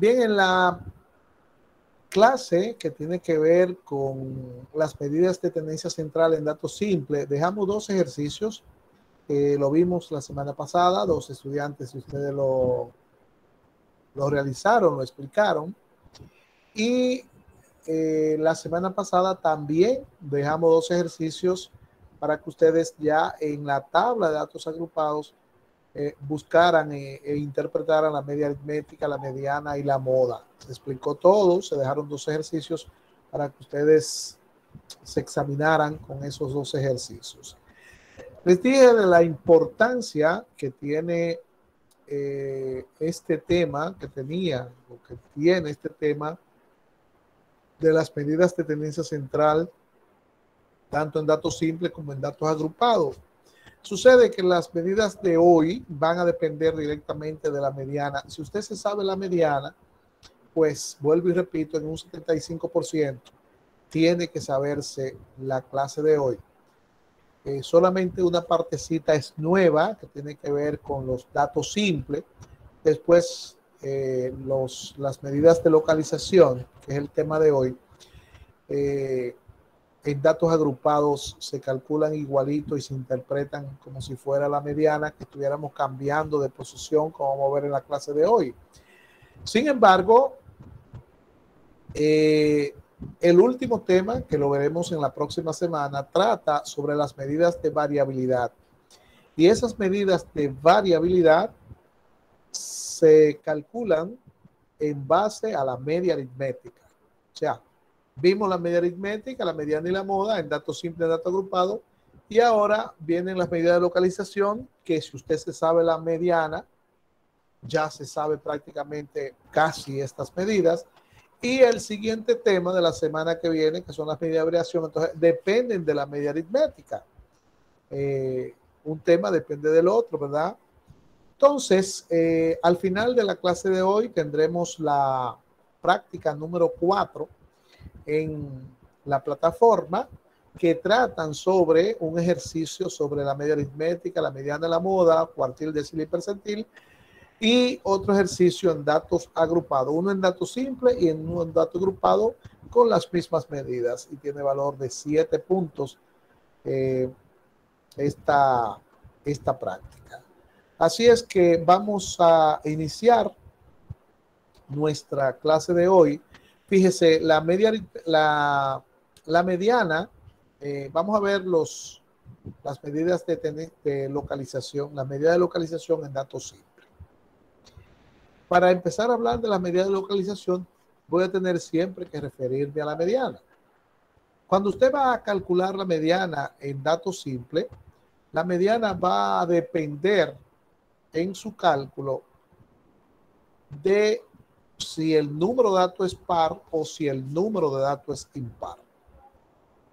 Bien, en la clase que tiene que ver con las medidas de tendencia central en datos simples, dejamos dos ejercicios. Lo vimos la semana pasada, dos estudiantes, si ustedes lo realizaron, lo explicaron. Y la semana pasada también dejamos dos ejercicios para que ustedes ya en la tabla de datos agrupados buscaran e interpretaran la media aritmética, la mediana y la moda. Se explicó todo, se dejaron dos ejercicios para que ustedes se examinaran con esos dos ejercicios. Les dije de la importancia que tiene este tema, que tenía o que tiene este tema de las medidas de tendencia central, tanto en datos simples como en datos agrupados. Sucede que las medidas de hoy van a depender directamente de la mediana. Si usted se sabe la mediana, pues vuelvo y repito, en un 75% tiene que saberse la clase de hoy. Solamente una partecita es nueva, que tiene que ver con los datos simples. Después, las medidas de localización, que es el tema de hoy, en datos agrupados se calculan igualito y se interpretan como si fuera la mediana, que estuviéramos cambiando de posición, como vamos a ver en la clase de hoy. Sin embargo, el último tema, que lo veremos en la próxima semana, trata sobre las medidas de variabilidad. Y esas medidas de variabilidad se calculan en base a la media aritmética. O sea, vimos la media aritmética, la mediana y la moda en datos simples, datos agrupados, y ahora vienen las medidas de localización, que si usted se sabe la mediana, ya se sabe prácticamente casi estas medidas. Y el siguiente tema de la semana que viene, que son las medidas de variación, entonces dependen de la media aritmética. Un tema depende del otro, ¿verdad? Entonces, al final de la clase de hoy tendremos la práctica número 4 en la plataforma, que tratan sobre un ejercicio sobre la media aritmética, la mediana, la moda, cuartil, decil y percentil, y otro ejercicio en datos agrupados, uno en datos simples y uno en datos agrupados con las mismas medidas, y tiene valor de 7 puntos esta práctica. Así es que vamos a iniciar nuestra clase de hoy. Fíjese, la mediana, vamos a ver las medidas de localización, la medida de localización en datos simples. Para empezar a hablar de las medidas de localización, voy a tener siempre que referirme a la mediana. Cuando usted va a calcular la mediana en datos simples, la mediana va a depender en su cálculo de si el número de datos es par o si el número de datos es impar.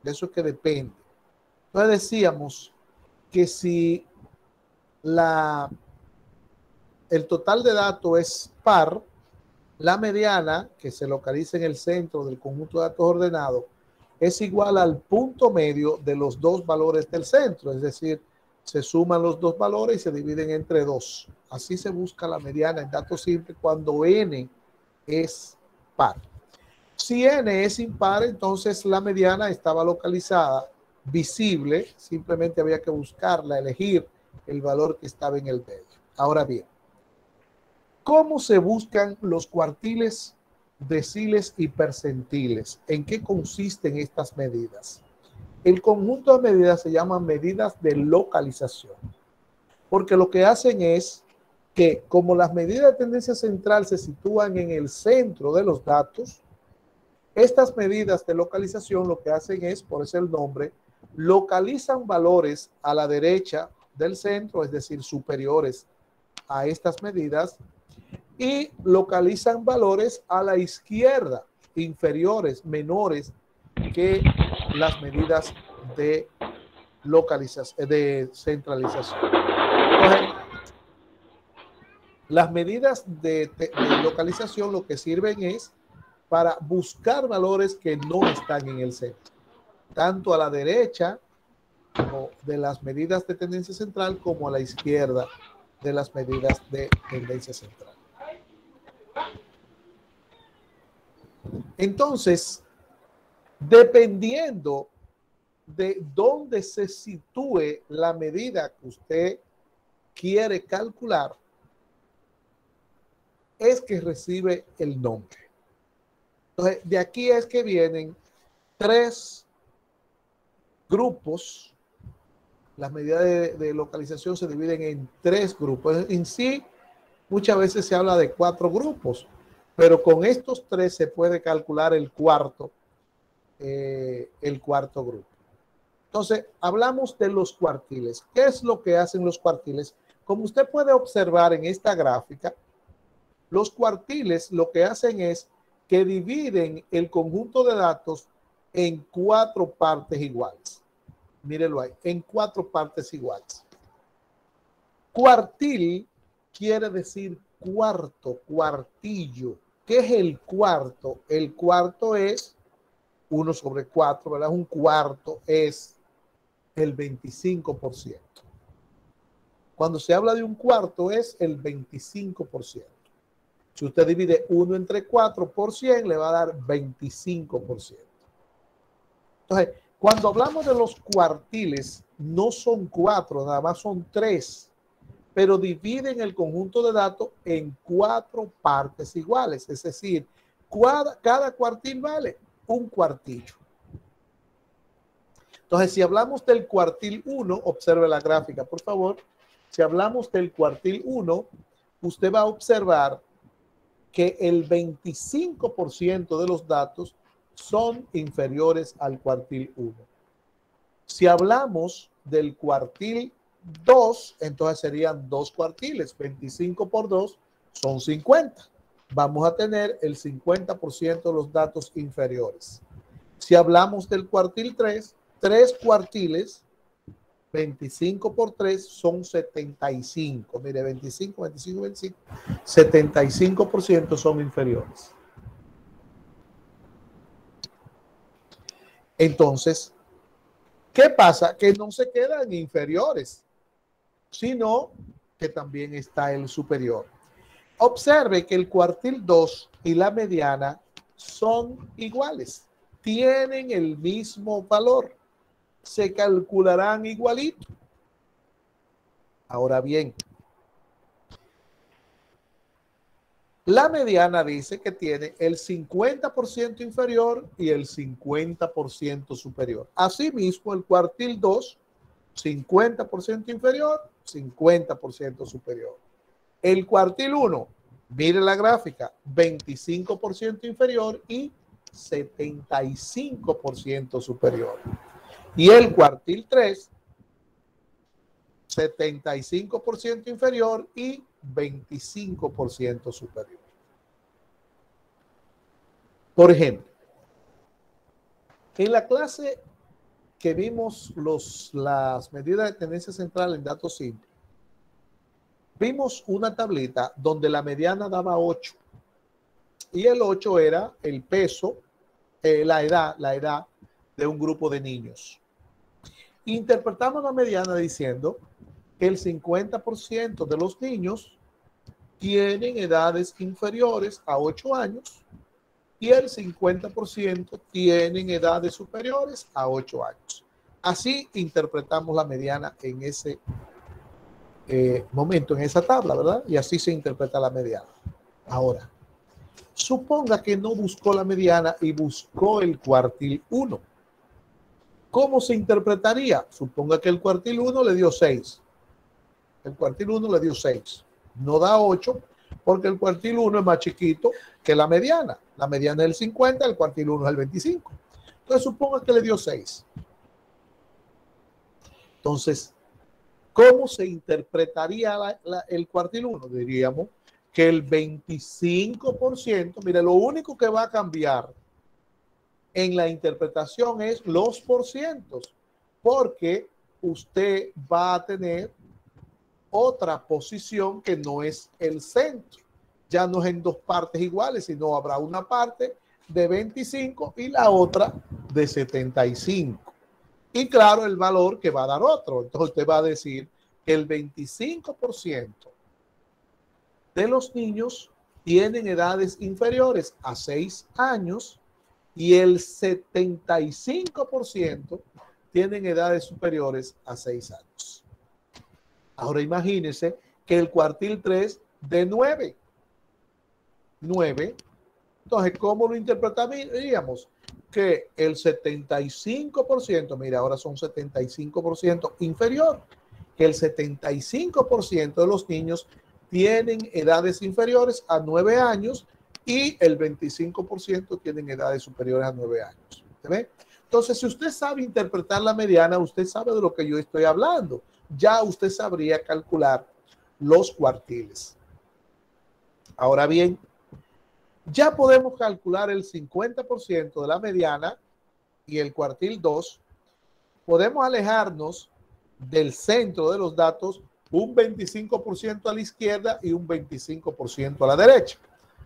De eso es que depende. Entonces decíamos que si el total de datos es par, la mediana, que se localiza en el centro del conjunto de datos ordenados, es igual al punto medio de los dos valores del centro. Es decir, se suman los dos valores y se dividen entre 2. Así se busca la mediana en datos simples cuando n es par. Si n es impar, entonces la mediana estaba localizada, visible, simplemente había que buscarla, elegir el valor que estaba en el medio. Ahora bien, ¿cómo se buscan los cuartiles, deciles y percentiles? ¿En qué consisten estas medidas? El conjunto de medidas se llaman medidas de localización, porque lo que hacen es que, como las medidas de tendencia central se sitúan en el centro de los datos, estas medidas de localización lo que hacen es, por eso el nombre, localizan valores a la derecha del centro, es decir, superiores a estas medidas, y localizan valores a la izquierda, inferiores, menores que las medidas de localización, de centralización. Entonces, las medidas de localización lo que sirven es para buscar valores que no están en el centro, tanto a la derecha de las medidas de tendencia central como a la izquierda de las medidas de tendencia central. Entonces, dependiendo de dónde se sitúe la medida que usted quiere calcular, es que recibe el nombre. Entonces, de aquí es que vienen tres grupos. Las medidas de localización se dividen en tres grupos. En sí, muchas veces se habla de cuatro grupos, pero con estos tres se puede calcular el cuarto grupo. Entonces, hablamos de los cuartiles. ¿Qué es lo que hacen los cuartiles? Como usted puede observar en esta gráfica, los cuartiles lo que hacen es que dividen el conjunto de datos en cuatro partes iguales. Mírelo ahí, en cuatro partes iguales. Cuartil quiere decir cuarto, cuartillo. ¿Qué es el cuarto? El cuarto es 1 sobre 4, ¿verdad? Un cuarto es el 25%. Cuando se habla de un cuarto es el 25%. Si usted divide 1 entre 4 por 100, le va a dar 25%. Entonces, cuando hablamos de los cuartiles, no son 4, nada más son 3, pero dividen el conjunto de datos en 4 partes iguales. Es decir, cada cuartil vale un cuartillo. Entonces, si hablamos del cuartil 1, observe la gráfica, por favor. Si hablamos del cuartil 1, usted va a observar que el 25% de los datos son inferiores al cuartil 1. Si hablamos del cuartil 2, entonces serían 2 cuartiles. 25 por 2 son 50. Vamos a tener el 50% de los datos inferiores. Si hablamos del cuartil 3, 3 cuartiles, 25 por 3 son 75. Mire, 25, 25, 25. 75% son inferiores. Entonces, ¿qué pasa? Que no se quedan inferiores, sino que también está el superior. Observe que el cuartil 2 y la mediana son iguales. Tienen el mismo valor. Se calcularán igualito. Ahora bien, la mediana dice que tiene el 50% inferior y el 50% superior. Asimismo, el cuartil 2, 50% inferior, 50% superior. El cuartil 1, mire la gráfica, 25% inferior y 75% superior. Y el cuartil 3, 75% inferior y 25% superior. Por ejemplo, en la clase que vimos las medidas de tendencia central en datos simples, vimos una tablita donde la mediana daba 8 y el 8 era el peso, la edad de un grupo de niños. Interpretamos la mediana diciendo que el 50% de los niños tienen edades inferiores a 8 años y el 50% tienen edades superiores a 8 años. Así interpretamos la mediana en ese momento, en esa tabla, ¿verdad? Y así se interpreta la mediana. Ahora, suponga que no buscó la mediana y buscó el cuartil 1. ¿Cómo se interpretaría? Suponga que el cuartil 1 le dio 6. El cuartil 1 le dio 6. No da 8 porque el cuartil 1 es más chiquito que la mediana. La mediana es el 50, el cuartil 1 es el 25. Entonces suponga que le dio 6. Entonces, ¿cómo se interpretaría el cuartil 1? Diríamos que el 25%, mire, lo único que va a cambiar en la interpretación es los porcientos, porque usted va a tener otra posición que no es el centro. Ya no es en dos partes iguales, sino habrá una parte de 25 y la otra de 75. Y claro, el valor que va a dar otro. Entonces usted va a decir que el 25% de los niños tienen edades inferiores a 6 años y el 75% tienen edades superiores a 6 años. Ahora imagínense que el cuartil 3 de 9. Entonces, ¿cómo lo interpretaríamos? Que el 75%, mira, ahora son 75% inferior, que el 75% de los niños tienen edades inferiores a 9 años y el 25% tienen edades superiores a 9 años. ¿Ve? Entonces, si usted sabe interpretar la mediana, usted sabe de lo que yo estoy hablando. Ya usted sabría calcular los cuartiles. Ahora bien, ya podemos calcular el 50% de la mediana y el cuartil 2. Podemos alejarnos del centro de los datos un 25% a la izquierda y un 25% a la derecha.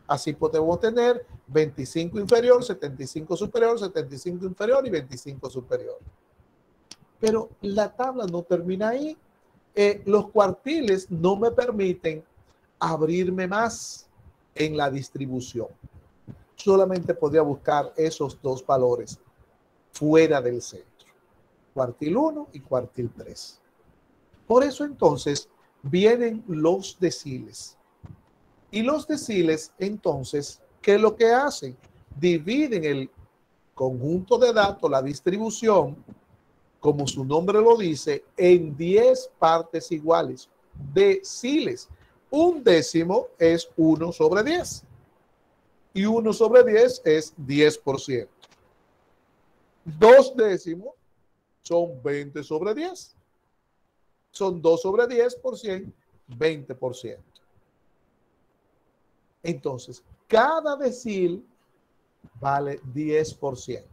Así podemos tener 25 inferior, 75 superior, 75 inferior y 25 superior. Pero la tabla no termina ahí. Los cuartiles no me permiten abrirme más en la distribución. Solamente podría buscar esos dos valores fuera del centro. Cuartil 1 y cuartil 3. Por eso entonces vienen los deciles. Y los deciles entonces, ¿qué es lo que hacen? Dividen el conjunto de datos, la distribución, como su nombre lo dice, en 10 partes iguales, deciles. Un décimo es 1 sobre 10. Y 1 sobre 10 es 10%. 2 décimos son 20 sobre 10. Son 2 sobre 10 por 100, 20%. Entonces, cada decil vale 10%.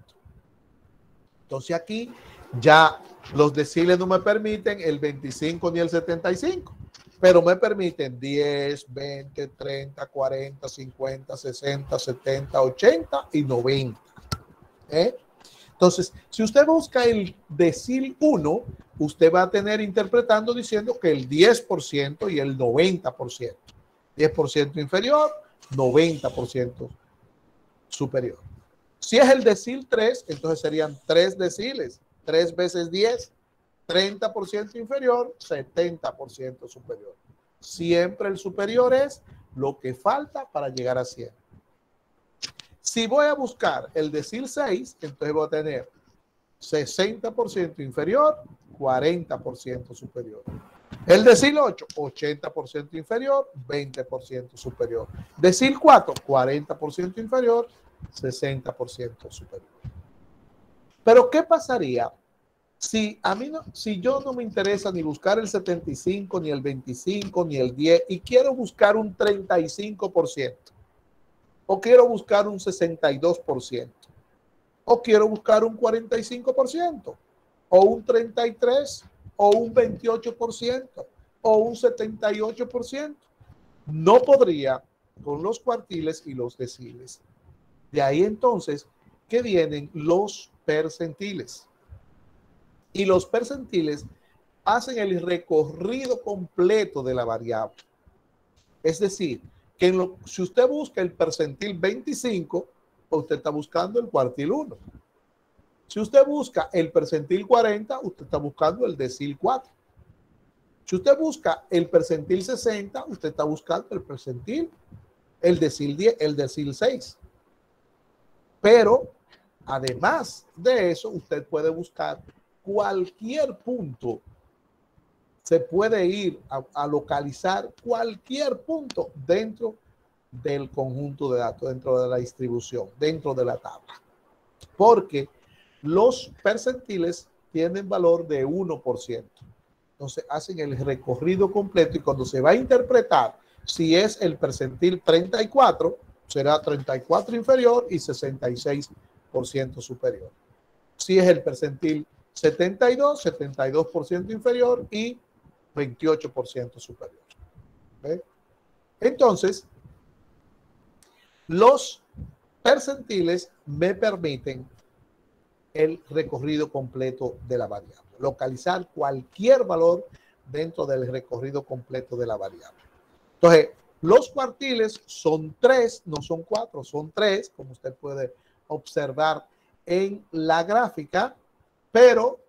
Entonces aquí ya los deciles no me permiten el 25 ni el 75, pero me permiten 10, 20, 30, 40, 50, 60, 70, 80 y 90. Entonces, si usted busca el decil 1, usted va a tener interpretando diciendo que el 10% y el 90%. 10% inferior, 90% superior. Si es el decil 3, entonces serían 3 deciles, 3 veces 10, 30% inferior, 70% superior. Siempre el superior es lo que falta para llegar a 100. Si voy a buscar el decil 6, entonces voy a tener 60% inferior, 40% superior. El decil 8, 80% inferior, 20% superior. Decil 4, 40% inferior, 60% superior. Pero ¿qué pasaría si a mí no, si yo no me interesa ni buscar el 75, ni el 25, ni el 10 y quiero buscar un 35%? O quiero buscar un 62%, o quiero buscar un 45%, o un 33%, o un 28%, o un 78%. No podría con los cuartiles y los deciles. De ahí entonces que vienen los percentiles. Y los percentiles hacen el recorrido completo de la variable. Es decir, que si usted busca el percentil 25, usted está buscando el cuartil 1. Si usted busca el percentil 40, usted está buscando el decil 4. Si usted busca el percentil 60, usted está buscando el percentil, el decil 10, el decil 6. Pero, además de eso, usted puede buscar cualquier punto. Se puede ir a localizar cualquier punto dentro del conjunto de datos, dentro de la distribución, dentro de la tabla. Porque los percentiles tienen valor de 1%. Entonces hacen el recorrido completo y cuando se va a interpretar si es el percentil 34, será 34 inferior y 66% superior. Si es el percentil 72, 72% inferior y 28% superior. ¿Ve? Entonces, los percentiles me permiten el recorrido completo de la variable, localizar cualquier valor dentro del recorrido completo de la variable. Entonces, los cuartiles son 3, no son 4, son 3, como usted puede observar en la gráfica, pero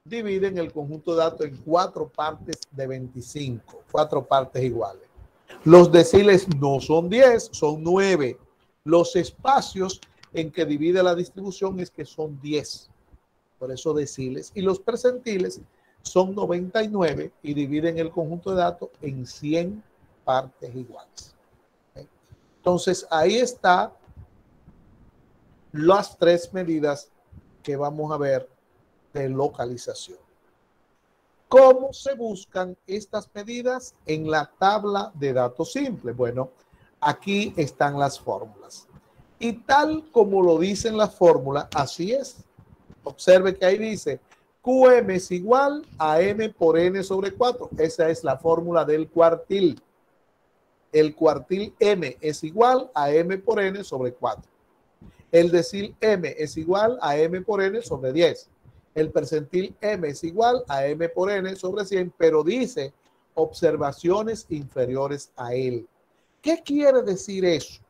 dividen el conjunto de datos en 4 partes de 25, 4 partes iguales. Los deciles no son 10, son 9. Los espacios en que divide la distribución es que son 10, por eso deciles. Y los percentiles son 99 y dividen el conjunto de datos en 100 partes iguales. Entonces, ahí está las 3 medidas que vamos a ver de localización. ¿Cómo se buscan estas medidas? En la tabla de datos simples. Bueno, aquí están las fórmulas. Y tal como lo dicen las fórmulas, así es. Observe que ahí dice QM es igual a M por N sobre 4. Esa es la fórmula del cuartil. El cuartil M es igual a M por N sobre 4. El decil M es igual a M por N sobre 10. El percentil M es igual a M por N sobre 100, pero dice observaciones inferiores a él. ¿Qué quiere decir eso?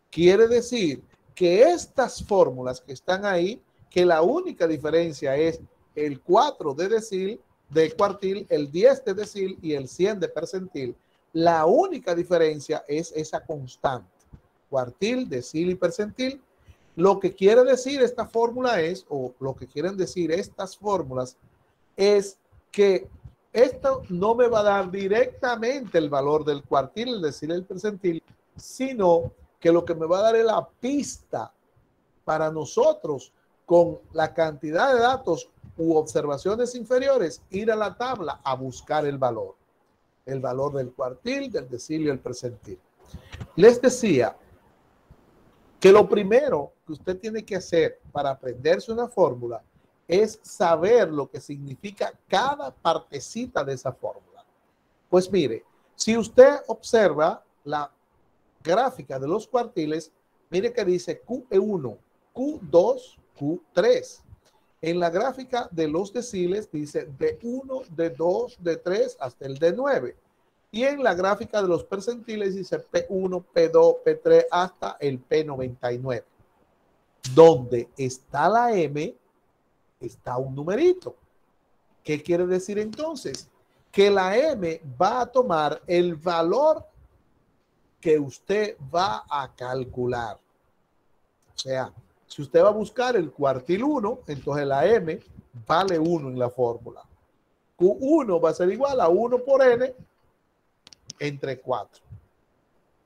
Quiere decir que estas fórmulas que están ahí, que la única diferencia es el 4 de decil, de cuartil, el 10 de decil y el 100 de percentil. La única diferencia es esa constante, cuartil, decil y percentil. Lo que quiere decir esta fórmula es, o lo que quieren decir estas fórmulas, es que esto no me va a dar directamente el valor del cuartil, el decil, el percentil, sino que lo que me va a dar es la pista para nosotros, con la cantidad de datos u observaciones inferiores, ir a la tabla a buscar el valor del cuartil, del decil y el percentil. Les decía que lo primero que usted tiene que hacer para aprenderse una fórmula es saber lo que significa cada partecita de esa fórmula. Pues mire, si usted observa la gráfica de los cuartiles, mire que dice Q1, Q2, Q3. En la gráfica de los deciles dice D1, D2, D3 hasta el D9. Y en la gráfica de los percentiles dice P1, P2, P3 hasta el P99. Donde está la M, está un numerito. ¿Qué quiere decir entonces? Que la M va a tomar el valor que usted va a calcular. O sea, si usted va a buscar el cuartil 1, entonces la M vale 1 en la fórmula. Q1 va a ser igual a 1 por N entre 4.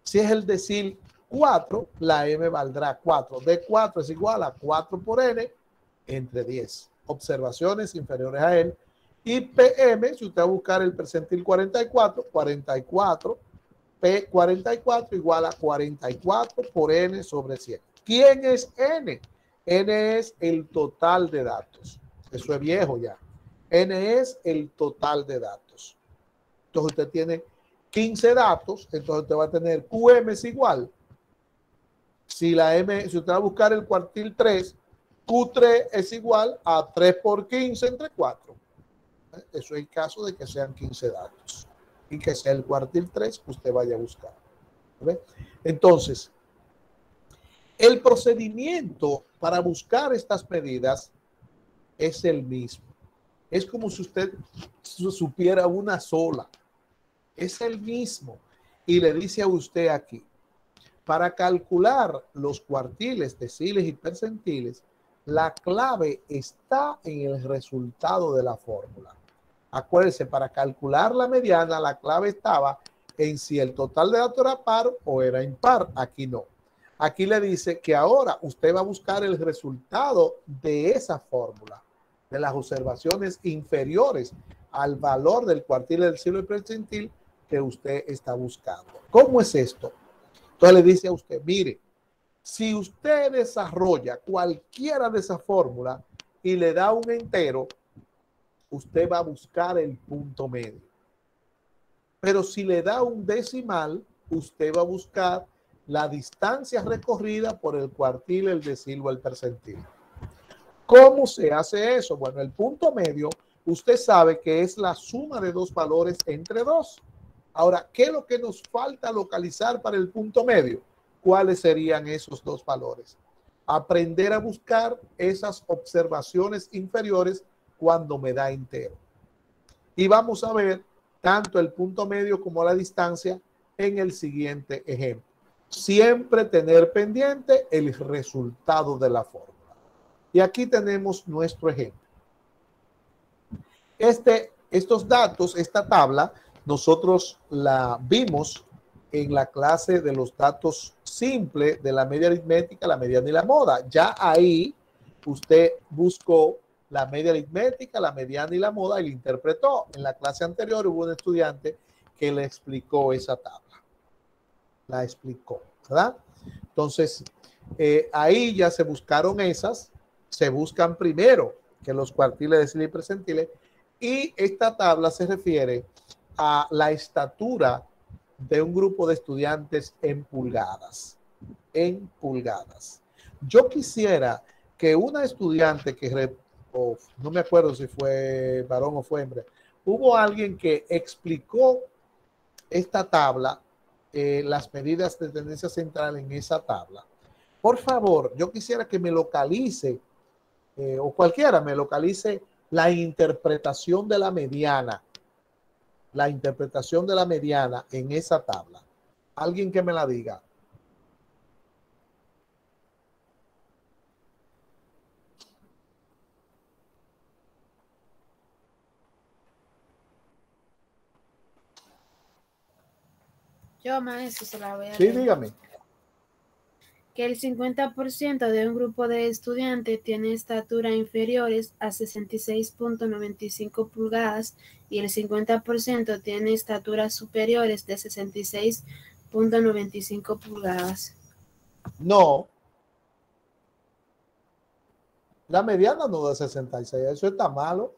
Si es el decil 4, la M valdrá 4. D4 es igual a 4 por N entre 10. Observaciones inferiores a él. Y PM, si usted va a buscar el percentil 44, 44, P44 igual a 44 por N sobre 100. ¿Quién es N? N es el total de datos. Eso es viejo ya. N es el total de datos. Entonces usted tiene 15 datos, entonces usted va a tener QM es igual. Si usted va a buscar el cuartil 3, Q3 es igual a 3 por 15 entre 4. Eso es el caso de que sean 15 datos y que sea el cuartil 3 que usted vaya a buscar. ¿Ve? Entonces, el procedimiento para buscar estas medidas es el mismo. Es como si usted supiera una sola. Es el mismo. Y le dice a usted aquí, para calcular los cuartiles, deciles y percentiles, la clave está en el resultado de la fórmula. Acuérdense, para calcular la mediana, la clave estaba en si el total de datos era par o era impar. Aquí no. Aquí le dice que ahora usted va a buscar el resultado de esa fórmula, de las observaciones inferiores al valor del cuartil, del decil y percentil que usted está buscando. ¿Cómo es esto? Entonces le dice a usted, mire, si usted desarrolla cualquiera de esas fórmulas y le da un entero, usted va a buscar el punto medio. Pero si le da un decimal, usted va a buscar la distancia recorrida por el cuartil, el decil o el percentil. ¿Cómo se hace eso? Bueno, el punto medio, usted sabe que es la suma de dos valores entre dos. Ahora, ¿qué es lo que nos falta localizar para el punto medio? ¿Cuáles serían esos dos valores? aprender a buscar esas observaciones inferiores cuando me da entero. Y vamos a ver tanto el punto medio como la distancia en el siguiente ejemplo. Siempre tener pendiente el resultado de la fórmula. Y aquí tenemos nuestro ejemplo. Estos datos, esta tabla, nosotros la vimos en la clase de los datos simples de la media aritmética, la mediana y la moda. Ya ahí usted buscó la media aritmética, la mediana y la moda y la interpretó. En la clase anterior hubo un estudiante que le explicó esa tabla. La explicó, ¿verdad? Entonces, ahí ya se buscaron esas, se buscan primero que los cuartiles, deciles y percentiles, y esta tabla se refiere a la estatura de un grupo de estudiantes en pulgadas. En pulgadas. Yo quisiera que una estudiante que, no me acuerdo si fue varón o fue hembra, hubo alguien que explicó esta tabla, las medidas de tendencia central en esa tabla. Por favor, yo quisiera que me localice, o cualquiera me localice la interpretación de la mediana. La interpretación de la mediana en esa tabla. Alguien que me la diga. Yo, maestro, se la voy a Sí, leer. dígame. Que el 50% de un grupo de estudiantes tiene estatura inferiores a 66.95 pulgadas y el 50% tiene estaturas superiores de 66.95 pulgadas. No. La mediana no da 66. Eso está malo.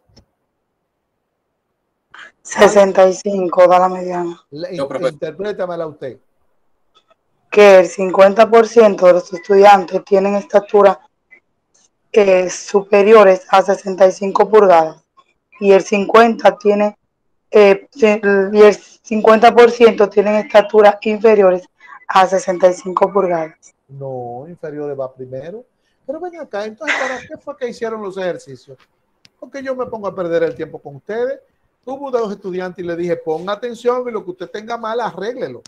65 da la mediana. Interprétamela usted. Que el 50% de los estudiantes tienen estatura superiores a 65 pulgadas y el 50% tienen estaturas inferiores a 65 pulgadas. No, inferiores va primero. Pero ven acá, entonces, ¿para qué fue que hicieron los ejercicios? Porque yo me pongo a perder el tiempo con ustedes. Hubo dos estudiantes y le dije, ponga atención y lo que usted tenga mal, arréglelo.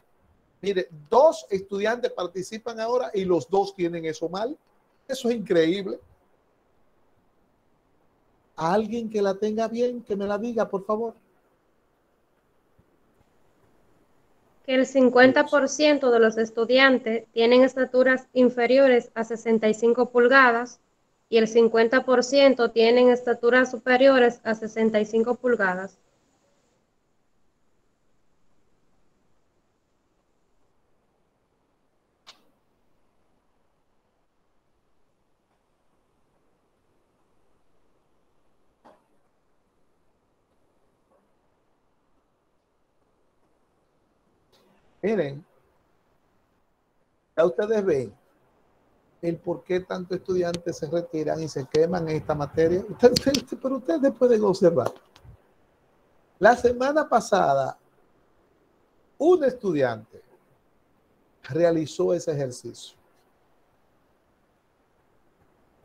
Mire, 2 estudiantes participan ahora y los 2 tienen eso mal. Eso es increíble. ¿A alguien que la tenga bien, que me la diga, por favor? Que el 50% de los estudiantes tienen estaturas inferiores a 65 pulgadas y el 50% tienen estaturas superiores a 65 pulgadas. Miren, ya ustedes ven el por qué tantos estudiantes se retiran y se queman en esta materia. Pero ustedes pueden observar. La semana pasada, un estudiante realizó ese ejercicio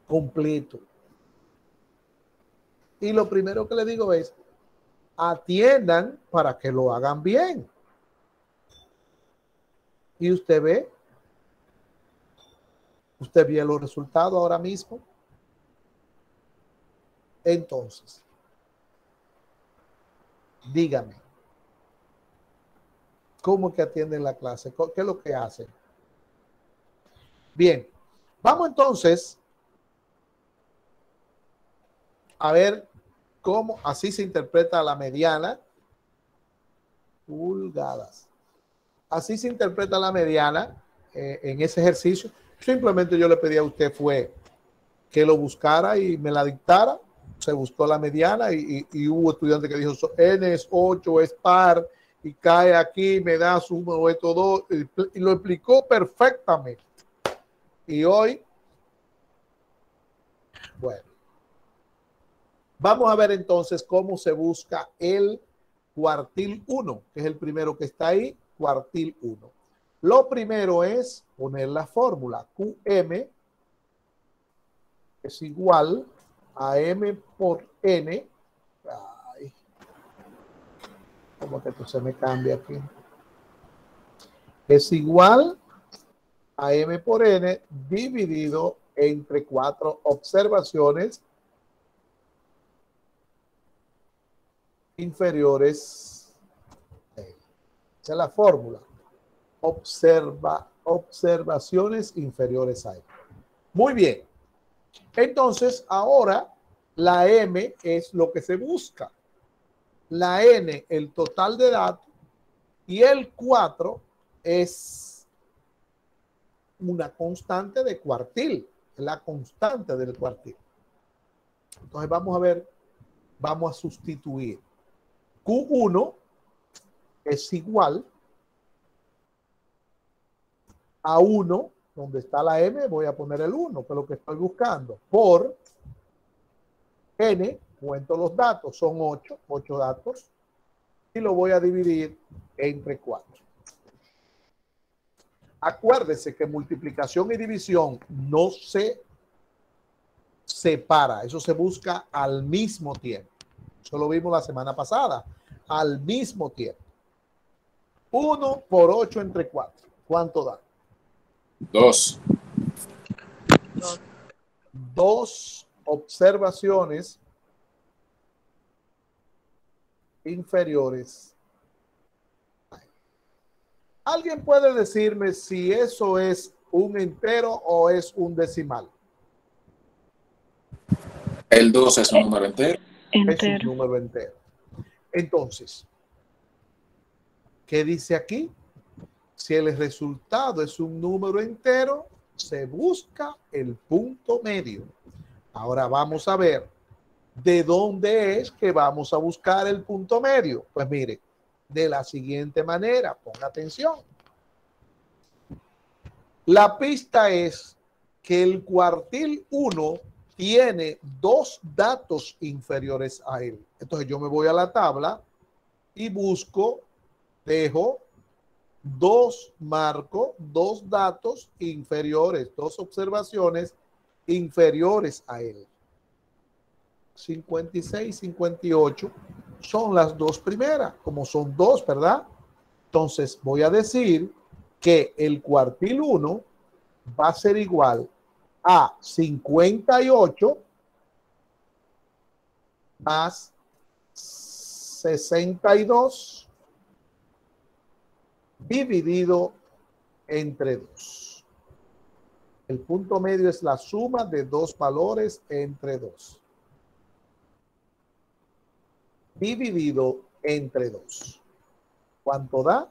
completo. Y lo primero que le digo es, atiendan para que lo hagan bien. Y usted ve los resultados ahora mismo. Entonces, dígame, ¿cómo que atienden la clase? ¿Qué es lo que hacen? Bien, vamos entonces a ver cómo así se interpreta la mediana. Pulgadas. Así se interpreta la mediana en ese ejercicio. Simplemente yo le pedí a usted fue que lo buscara y me la dictara. Se buscó la mediana y hubo estudiantes que dijo N es 8, es par y cae aquí, me da suma de estos dos y lo explicó perfectamente. Y hoy, bueno, vamos a ver entonces cómo se busca el cuartil 1, que es el primero que está ahí, cuartil 1. Lo primero es poner la fórmula QM es igual a M por N. Ay, como que esto se me cambia aquí. Es igual a M por N dividido entre 4 observaciones inferiores. Esa es la fórmula. Observaciones inferiores a M. Muy bien. Entonces, ahora la M es lo que se busca. La N, el total de datos. Y el 4 es una constante de cuartil. La constante del cuartil. Entonces, vamos a ver. Vamos a sustituir. Q1 es igual a 1, donde está la M, voy a poner el 1, que es lo que estoy buscando, por N, cuento los datos, son 8 datos, y lo voy a dividir entre 4. Acuérdese que multiplicación y división no se separa, eso se busca al mismo tiempo. Eso lo vimos la semana pasada, al mismo tiempo. 1 por 8 entre 4. ¿Cuánto da? 2. 2 observaciones inferiores. ¿Alguien puede decirme si eso es un entero o es un decimal? El 2 es un número entero. Es un número entero. Entonces, ¿qué dice aquí? Si el resultado es un número entero, se busca el punto medio. Ahora vamos a ver de dónde es que vamos a buscar el punto medio. Pues mire, de la siguiente manera, ponga atención. La pista es que el cuartil 1 tiene 2 datos inferiores a él. Entonces yo me voy a la tabla y busco, marco 2 datos inferiores, 2 observaciones inferiores a él. 56, 58 son las 2 primeras, como son 2, ¿verdad? Entonces voy a decir que el cuartil 1 va a ser igual a 58 más 62 dividido entre 2. El punto medio es la suma de 2 valores entre 2. Dividido entre 2. ¿Cuánto da?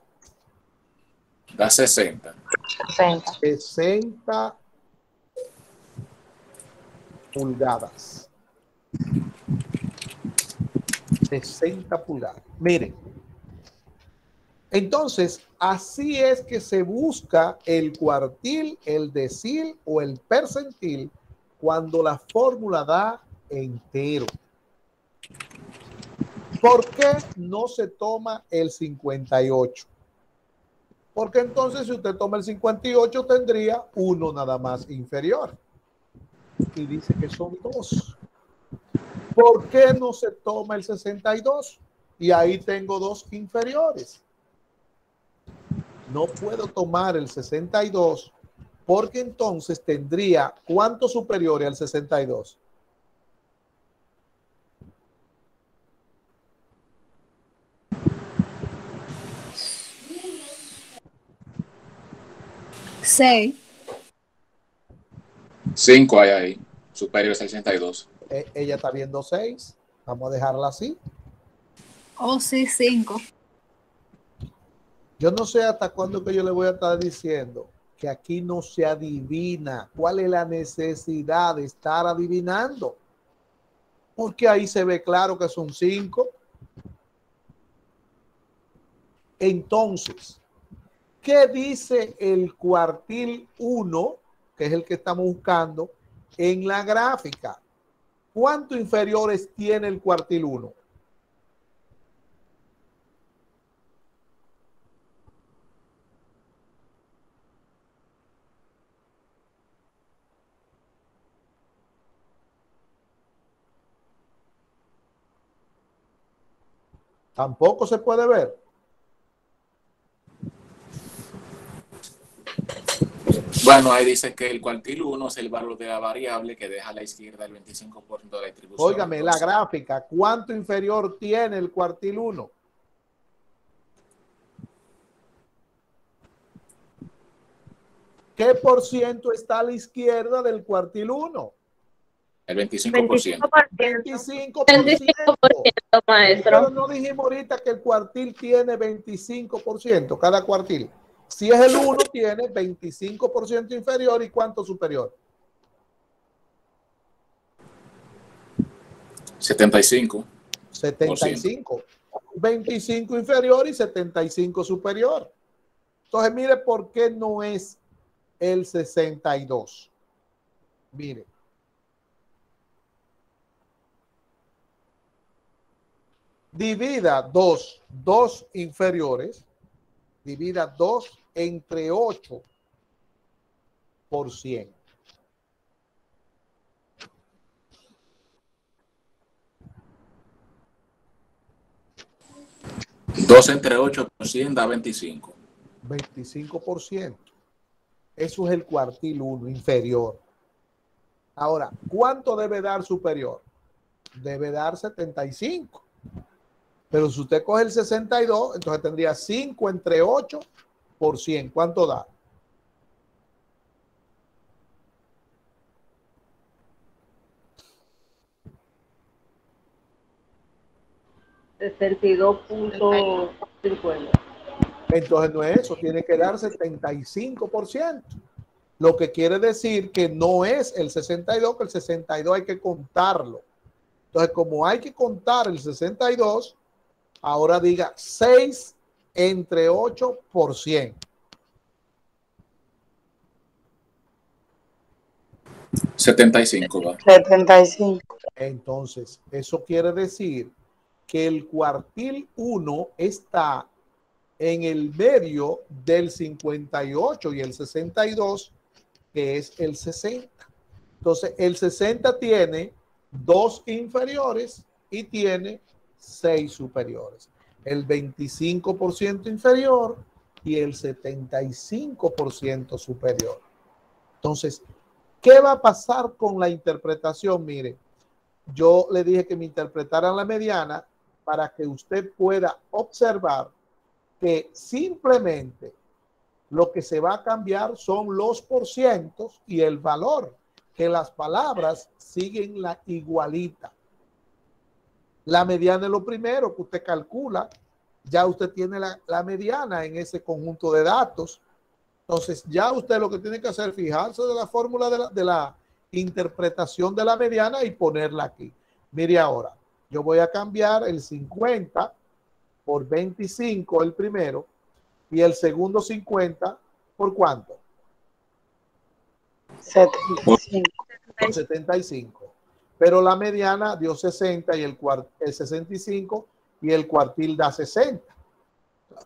Da 60. 60 pulgadas. 60 pulgadas. Miren. Entonces, así es que se busca el cuartil, el decil o el percentil cuando la fórmula da entero. ¿Por qué no se toma el 58? Porque entonces si usted toma el 58 tendría uno nada más inferior. Y dice que son 2. ¿Por qué no se toma el 62? Y ahí tengo 2 inferiores. No puedo tomar el 62 porque entonces tendría ¿cuánto superior al 62? Seis. 5 hay ahí, superior a 62. Ella está viendo 6. Vamos a dejarla así. Oh, sí, 5. Yo no sé hasta cuándo que yo le voy a estar diciendo que aquí no se adivina. ¿Cuál es la necesidad de estar adivinando? Porque ahí se ve claro que son 5. Entonces, ¿qué dice el cuartil 1, que es el que estamos buscando, en la gráfica? ¿Cuánto inferiores tiene el cuartil 1? Tampoco se puede ver. Bueno, ahí dice que el cuartil 1 es el valor de la variable que deja a la izquierda el 25% de la distribución. Óigame, la gráfica, ¿cuánto inferior tiene el cuartil 1? ¿Qué por ciento está a la izquierda del cuartil 1? El 25%. 25%. 25%, maestro. Pero no dijimos ahorita que el cuartil tiene 25%, cada cuartil. Si es el 1, tiene 25% inferior. ¿Y cuánto superior? 75. 75. 25 inferior y 75 superior. Entonces, mire por qué no es el 62. Mire. Divida 2 inferiores, divida 2 entre 8 por 100. Dos entre 8 por 100 da 25. 25%. Eso es el cuartil 1 inferior. Ahora, ¿cuánto debe dar superior? Debe dar 75. Pero si usted coge el 62, entonces tendría 5 entre 8 por 100. ¿Cuánto da? $62.50. Entonces no es eso, tiene que dar 75%. Lo que quiere decir que no es el 62, que el 62 hay que contarlo. Entonces, como hay que contar el 62, ahora diga 6 entre 8 por 100. $75. 75. Entonces, eso quiere decir que el cuartil 1 está en el medio del 58 y el 62, que es el 60. Entonces, el 60 tiene 2 inferiores y tiene 6 superiores. El 25% inferior y el 75% superior. Entonces, ¿qué va a pasar con la interpretación? Mire, yo le dije que me interpretaran la mediana para que usted pueda observar que simplemente lo que se va a cambiar son los porcientos y el valor, que las palabras siguen la igualita. La mediana es lo primero que usted calcula. Ya usted tiene la mediana en ese conjunto de datos. Entonces, ya usted lo que tiene que hacer es fijarse de la fórmula de la interpretación de la mediana y ponerla aquí. Mire ahora, yo voy a cambiar el 50 por 25, el primero, y el segundo 50, ¿por cuánto? 75. Por 75. Pero la mediana dio 60 y el 65 y el cuartil da 60.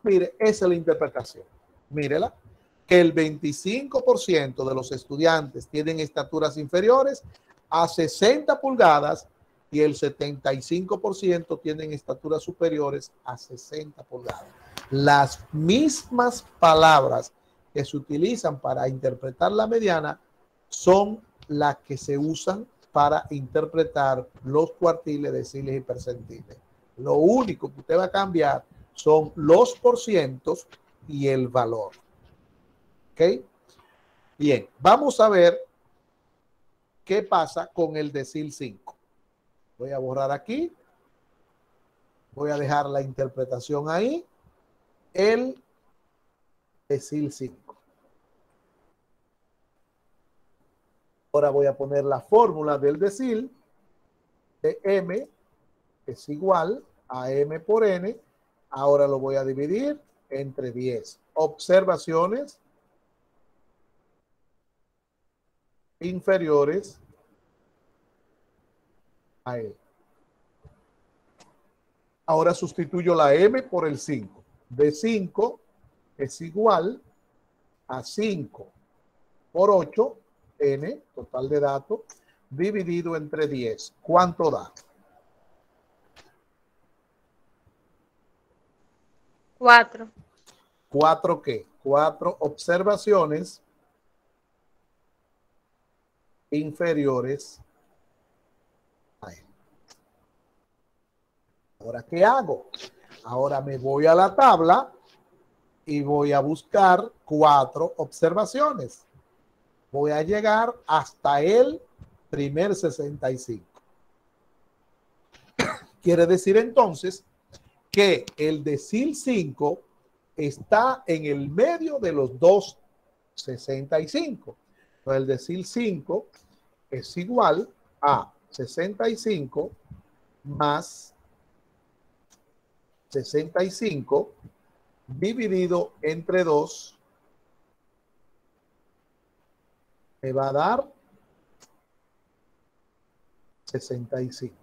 Mire, esa es la interpretación. Mírela, que el 25% de los estudiantes tienen estaturas inferiores a 60 pulgadas y el 75% tienen estaturas superiores a 60 pulgadas. Las mismas palabras que se utilizan para interpretar la mediana son las que se usan para interpretar los cuartiles, deciles y percentiles. Lo único que usted va a cambiar son los porcientos y el valor. ¿Ok? Bien, vamos a ver qué pasa con el decil 5. Voy a borrar aquí. Voy a dejar la interpretación ahí. El decil 5. Ahora voy a poner la fórmula del decil de M es igual a M por N. Ahora lo voy a dividir entre 10. Observaciones inferiores a E. Ahora sustituyo la M por el 5. De 5 es igual a 5 por 8, N, total de datos, dividido entre 10. ¿Cuánto da? 4. ¿Cuatro qué? 4 observaciones inferiores a él. Ahora, ¿qué hago? Ahora me voy a la tabla y voy a buscar 4 observaciones. Voy a llegar hasta el primer 65. Quiere decir entonces que el decil 5 está en el medio de los dos 65. Entonces el decil 5 es igual a 65 más 65 dividido entre 2 me va a dar 65.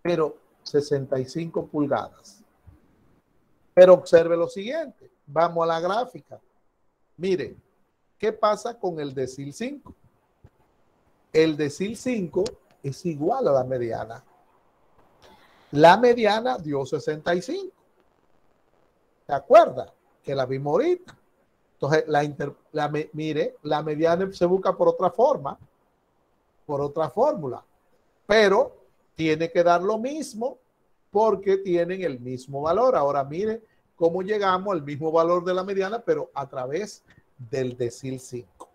Pero 65 pulgadas. Pero observe lo siguiente. Vamos a la gráfica. Mire, ¿qué pasa con el decil 5? El decil 5 es igual a la mediana. La mediana dio 65. ¿Se acuerda? Que la vimos ahorita. Entonces, mire, la mediana se busca por otra forma, por otra fórmula. Pero tiene que dar lo mismo porque tienen el mismo valor. Ahora mire cómo llegamos al mismo valor de la mediana, pero a través del decil 5.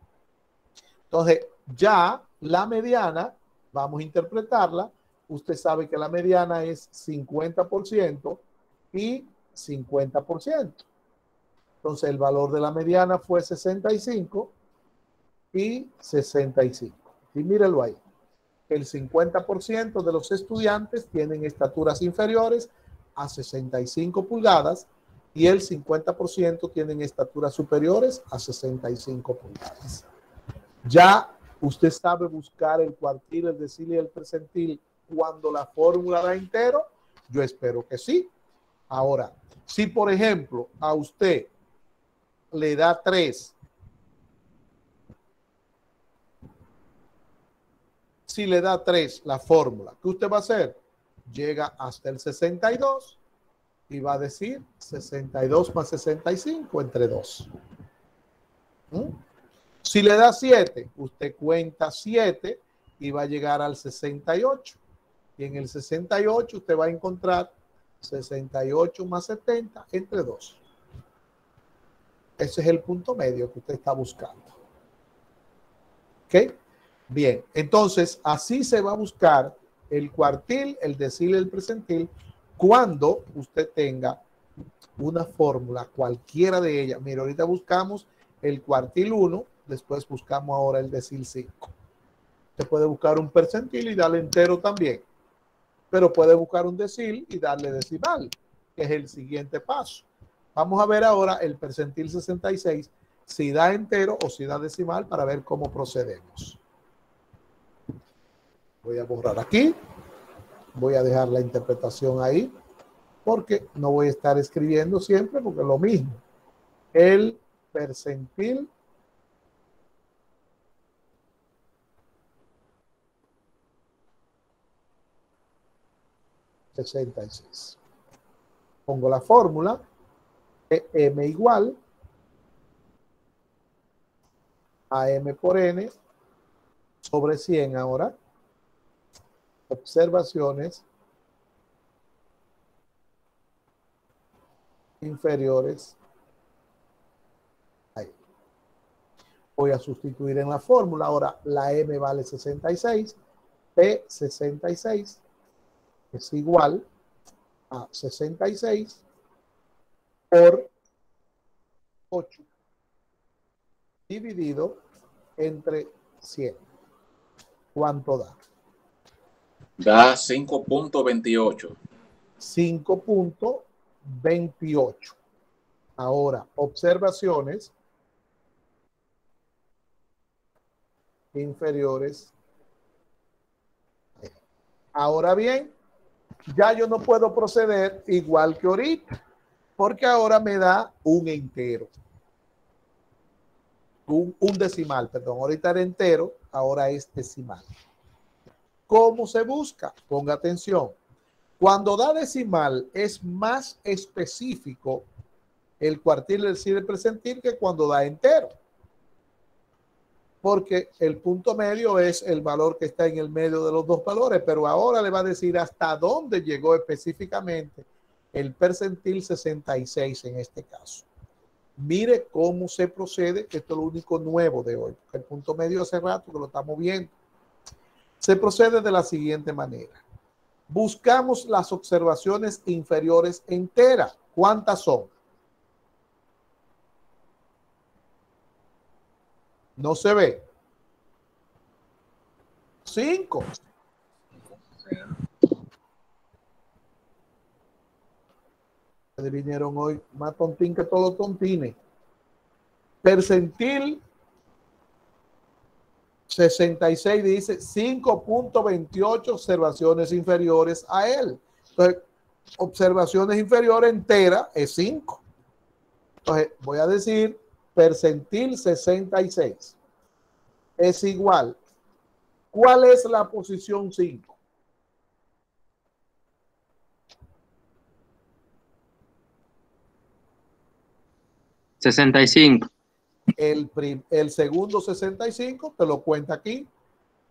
Entonces, ya la mediana, vamos a interpretarla. Usted sabe que la mediana es 50% y 50%. Entonces, el valor de la mediana fue 65 y 65. Y mírelo ahí. El 50% de los estudiantes tienen estaturas inferiores a 65 pulgadas y el 50% tienen estaturas superiores a 65 pulgadas. Ya usted sabe buscar el cuartil, el decil y el percentil cuando la fórmula da entero. Yo espero que sí. Ahora, si por ejemplo a usted le da 3, si le da 3 la fórmula, ¿qué usted va a hacer? Llega hasta el 62 y va a decir 62 más 65 entre 2. Si le da 7, usted cuenta 7 y va a llegar al 68. Y en el 68 usted va a encontrar 68 más 70 entre 2. Ese es el punto medio que usted está buscando. ¿Ok? Bien, entonces así se va a buscar el cuartil, el decil y el percentil cuando usted tenga una fórmula, cualquiera de ellas. Mira, ahorita buscamos el cuartil 1, después buscamos ahora el decil 5. Usted puede buscar un percentil y darle entero también, pero puede buscar un decil y darle decimal, que es el siguiente paso. Vamos a ver ahora el percentil 66, si da entero o si da decimal, para ver cómo procedemos. Voy a borrar aquí. Voy a dejar la interpretación ahí, porque no voy a estar escribiendo siempre, porque es lo mismo. El percentil (66). Pongo la fórmula de M igual a M por N sobre 100 ahora. Observaciones inferiores ahí. Voy a sustituir en la fórmula. Ahora la M vale 66. P66 es igual a 66 por 8 dividido entre 100. ¿Cuánto da? Da 5.28. 5.28. Ahora, observaciones inferiores. Ahora bien, ya yo no puedo proceder igual que ahorita, porque ahora me da un entero. Un decimal, perdón. Ahorita era entero, ahora es decimal. ¿Cómo se busca? Ponga atención. Cuando da decimal es más específico el cuartil, el percentil, que cuando da entero. Porque el punto medio es el valor que está en el medio de los dos valores, pero ahora le va a decir hasta dónde llegó específicamente el percentil 66 en este caso. Mire cómo se procede, que esto es lo único nuevo de hoy. El punto medio hace rato que lo estamos viendo. Se procede de la siguiente manera. Buscamos las observaciones inferiores enteras. ¿Cuántas son? No se ve. 5. Ustedes vinieron hoy más tontín que todos los tontines. Percentil 66 dice 5.28 observaciones inferiores a él. Entonces, observaciones inferiores entera es 5. Entonces, voy a decir percentil 66 es igual. ¿Cuál es la posición 5? $65. El segundo 65 te lo cuenta aquí.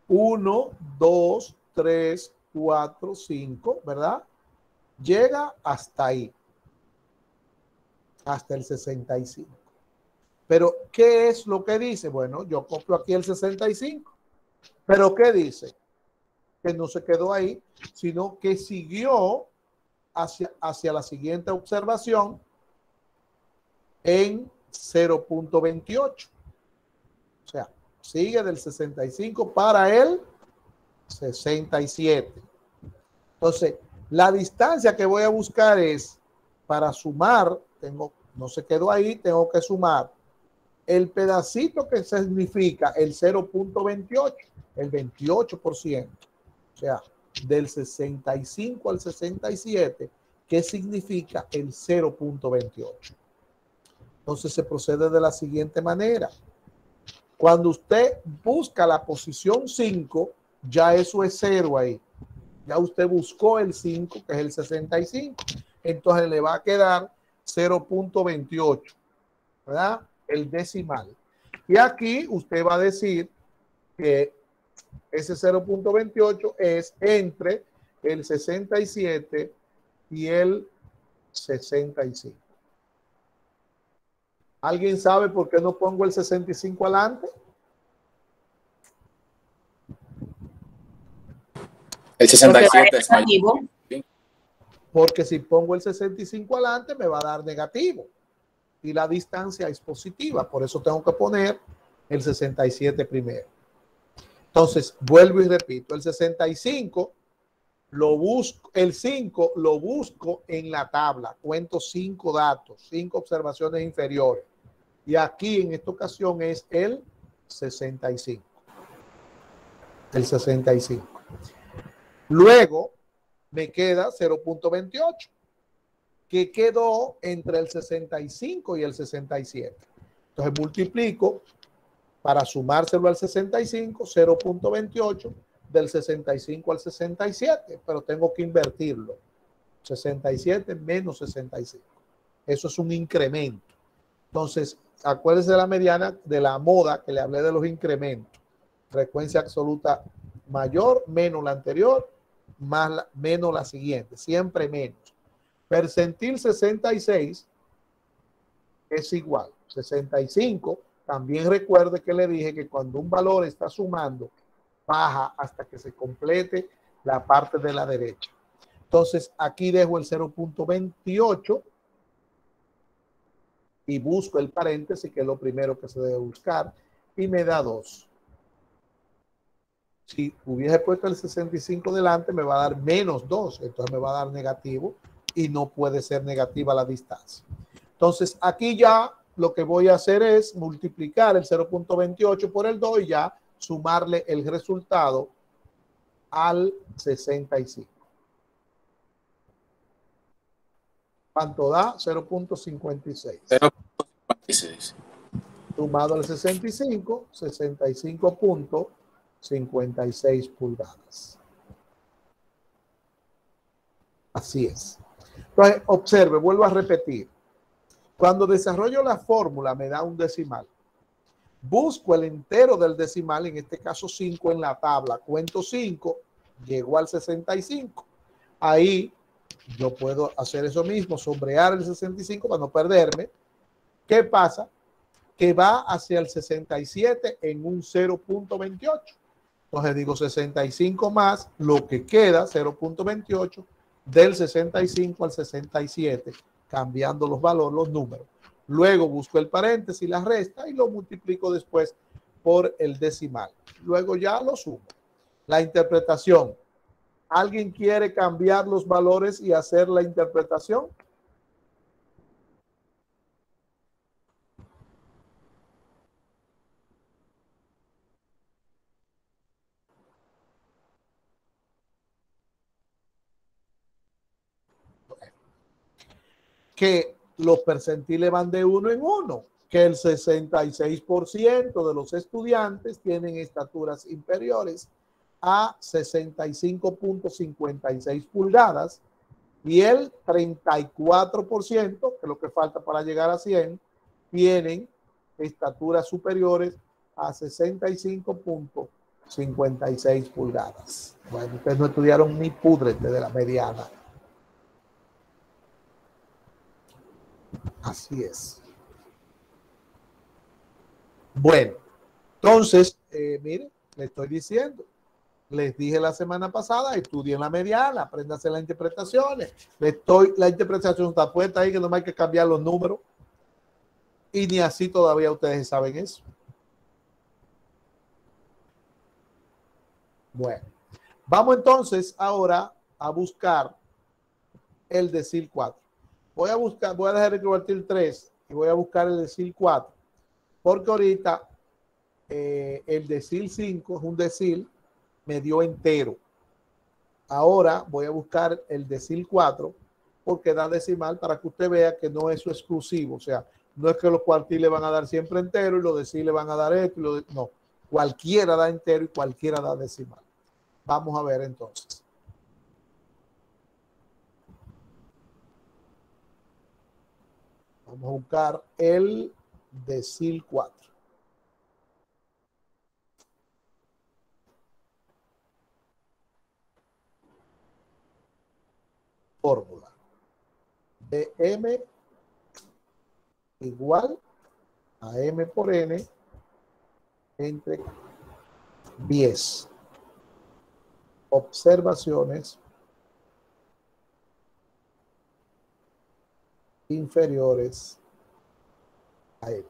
1, 2, 3, 4, 5, ¿verdad? Llega hasta ahí. Hasta el 65. Pero, ¿qué es lo que dice? Bueno, yo copio aquí el 65. Pero, ¿qué dice? Que no se quedó ahí, sino que siguió hacia la siguiente observación en 0.28. O sea, sigue del 65 para el 67. Entonces, la distancia que voy a buscar es, para sumar, no se quedó ahí, tengo que sumar el pedacito que significa el 0.28, el 28%. O sea, del 65 al 67, ¿qué significa el 0.28? Entonces se procede de la siguiente manera. Cuando usted busca la posición 5, ya eso es 0 ahí. Ya usted buscó el 5, que es el 65. Entonces le va a quedar 0.28, ¿verdad? El decimal. Y aquí usted va a decir que ese 0.28 es entre el 67 y el 65. ¿Alguien sabe por qué no pongo el 65 adelante? El 67 es mayor. Porque si pongo el 65 adelante me va a dar negativo. Y la distancia es positiva. Por eso tengo que poner el 67 primero. Entonces, vuelvo y repito. El 65 lo busco, el 5 lo busco en la tabla. Cuento 5 datos, 5 observaciones inferiores. Y aquí en esta ocasión es el 65. El 65. Luego me queda 0.28, que quedó entre el 65 y el 67. Entonces multiplico para sumárselo al 65, 0.28 del 65 al 67, pero tengo que invertirlo. 67 menos 65. Eso es un incremento. Entonces, acuérdense de la mediana, de la moda que le hablé de los incrementos. Frecuencia absoluta mayor, menos la anterior, menos la siguiente, siempre menos. Percentil 66 es igual. 65, también recuerde que le dije que cuando un valor está sumando, baja hasta que se complete la parte de la derecha. Entonces, aquí dejo el 0.28 y busco el paréntesis, que es lo primero que se debe buscar, y me da 2. Si hubiese puesto el 65 delante, me va a dar menos 2, entonces me va a dar negativo y no puede ser negativa la distancia. Entonces, aquí ya lo que voy a hacer es multiplicar el 0.28 por el 2 y ya sumarle el resultado al 65. ¿Cuánto da? 0.56. 0.56. Sumado al 65, 65.56 pulgadas. Así es. Entonces, observe, vuelvo a repetir. Cuando desarrollo la fórmula, me da un decimal. Busco el entero del decimal, en este caso 5 en la tabla. Cuento 5, llego al 65. Ahí yo puedo hacer eso mismo, sombrear el 65 para no perderme. ¿Qué pasa? Que va hacia el 67 en un 0.28. Entonces digo 65 más lo que queda, 0.28, del 65 al 67, cambiando los valores, los números. Luego busco el paréntesis, la resta y lo multiplico después por el decimal. Luego ya lo sumo. La interpretación. ¿Alguien quiere cambiar los valores y hacer la interpretación? Que los percentiles van de 1 en 1, que el 66% de los estudiantes tienen estaturas inferiores a 65.56 pulgadas y el 34%, que es lo que falta para llegar a 100, tienen estaturas superiores a 65.56 pulgadas. Bueno, ustedes no estudiaron ni púdrete de la mediana. Así es. Bueno, entonces, miren, le estoy diciendo, les dije la semana pasada, estudien la mediana, apréndanse las interpretaciones. La interpretación está puesta ahí, que no hay que cambiar los números. Y ni así todavía ustedes saben eso. Bueno, vamos entonces ahora a buscar el decil 4. Voy a dejar de convertir 3 y voy a buscar el decil 4. Porque ahorita el decil 5 es un decil medio entero. Ahora voy a buscar el decil 4 porque da decimal para que usted vea que no es eso exclusivo. O sea, no es que los cuartiles van a dar siempre entero y los deciles van a dar esto. No, cualquiera da entero y cualquiera da decimal. Vamos a ver entonces. Vamos a buscar el decil 4. Fórmula de M igual a M por N entre 10 observaciones inferiores a M.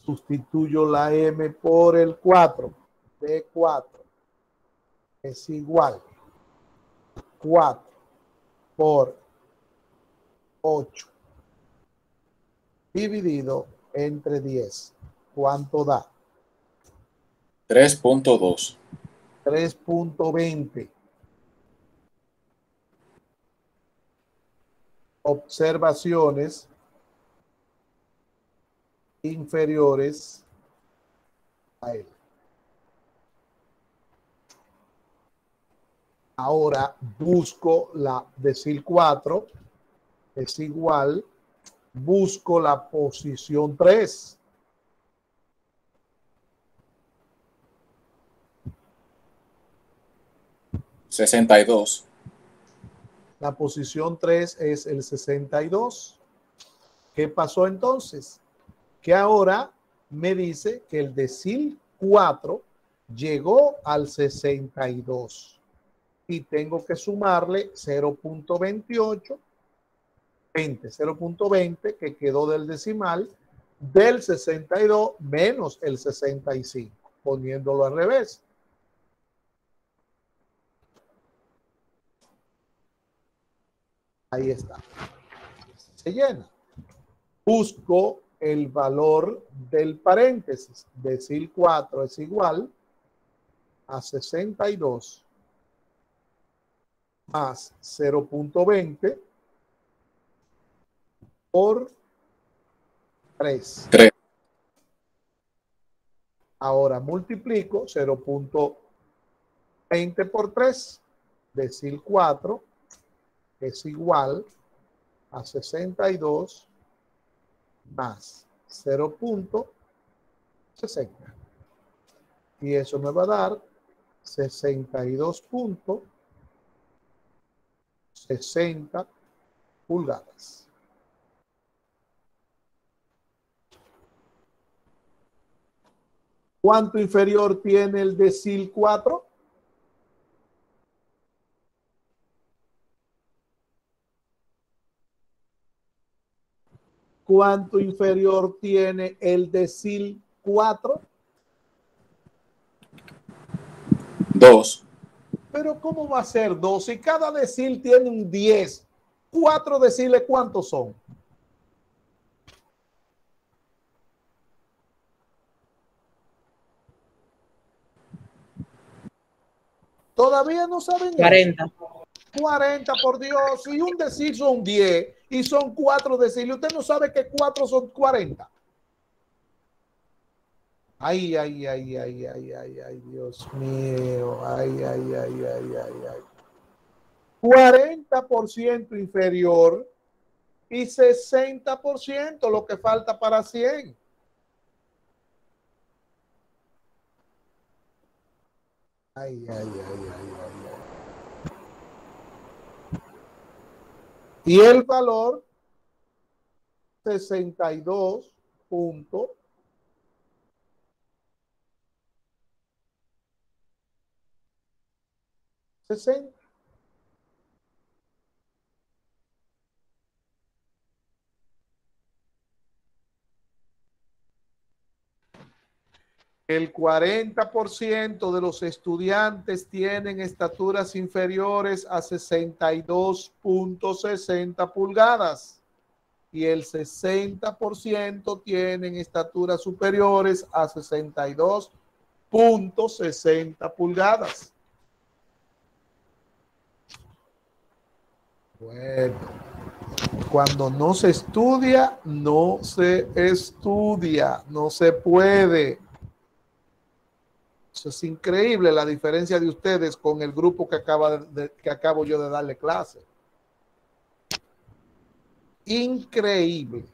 Sustituyo la M por el 4. D4 es igual 4 por 8 dividido entre 10. ¿Cuánto da? 3.2. 3.20. Observaciones inferiores a él. Ahora busco la decil 4, es igual, busco la posición 3. $62. La posición 3 es el 62. ¿Qué pasó entonces? Que ahora me dice que el decil 4 llegó al 62. Y tengo que sumarle 0.28, 0.20 que quedó del decimal del 62 menos el 65, poniéndolo al revés. Ahí está. Se llena. Busco el valor del paréntesis. Decil 4 es igual a 62 más 0.20 por 3. Ahora multiplico 0.20 por 3. Decil 4 es igual a 62 más 0.60. Y eso me va a dar 62.60 pulgadas. ¿Cuánto inferior tiene el decil 4? ¿Cuánto inferior tiene el decil 4? 2. Pero ¿cómo va a ser 2? Si cada decil tiene un 10, 4 deciles, ¿cuántos son? Todavía no saben eso. 40. 40, por Dios. Si un decil son 10 y son 4 deciles, usted no sabe que 4 son 40. Ay, ay, ay, ay, ay, ay, ay, Dios mío. Ay, ay, ay, ay, ay, ay. 40% inferior y 60% lo que falta para 100. Ay, ay, ay, ay, ay, ay. Y el valor 62.60. El 40% de los estudiantes tienen estaturas inferiores a 62.60 pulgadas y el 60% tienen estaturas superiores a 62.60 pulgadas. Bueno, cuando no se estudia, no se estudia, no se puede. Eso es increíble, la diferencia de ustedes con el grupo que acabo yo de darle clase. Increíble.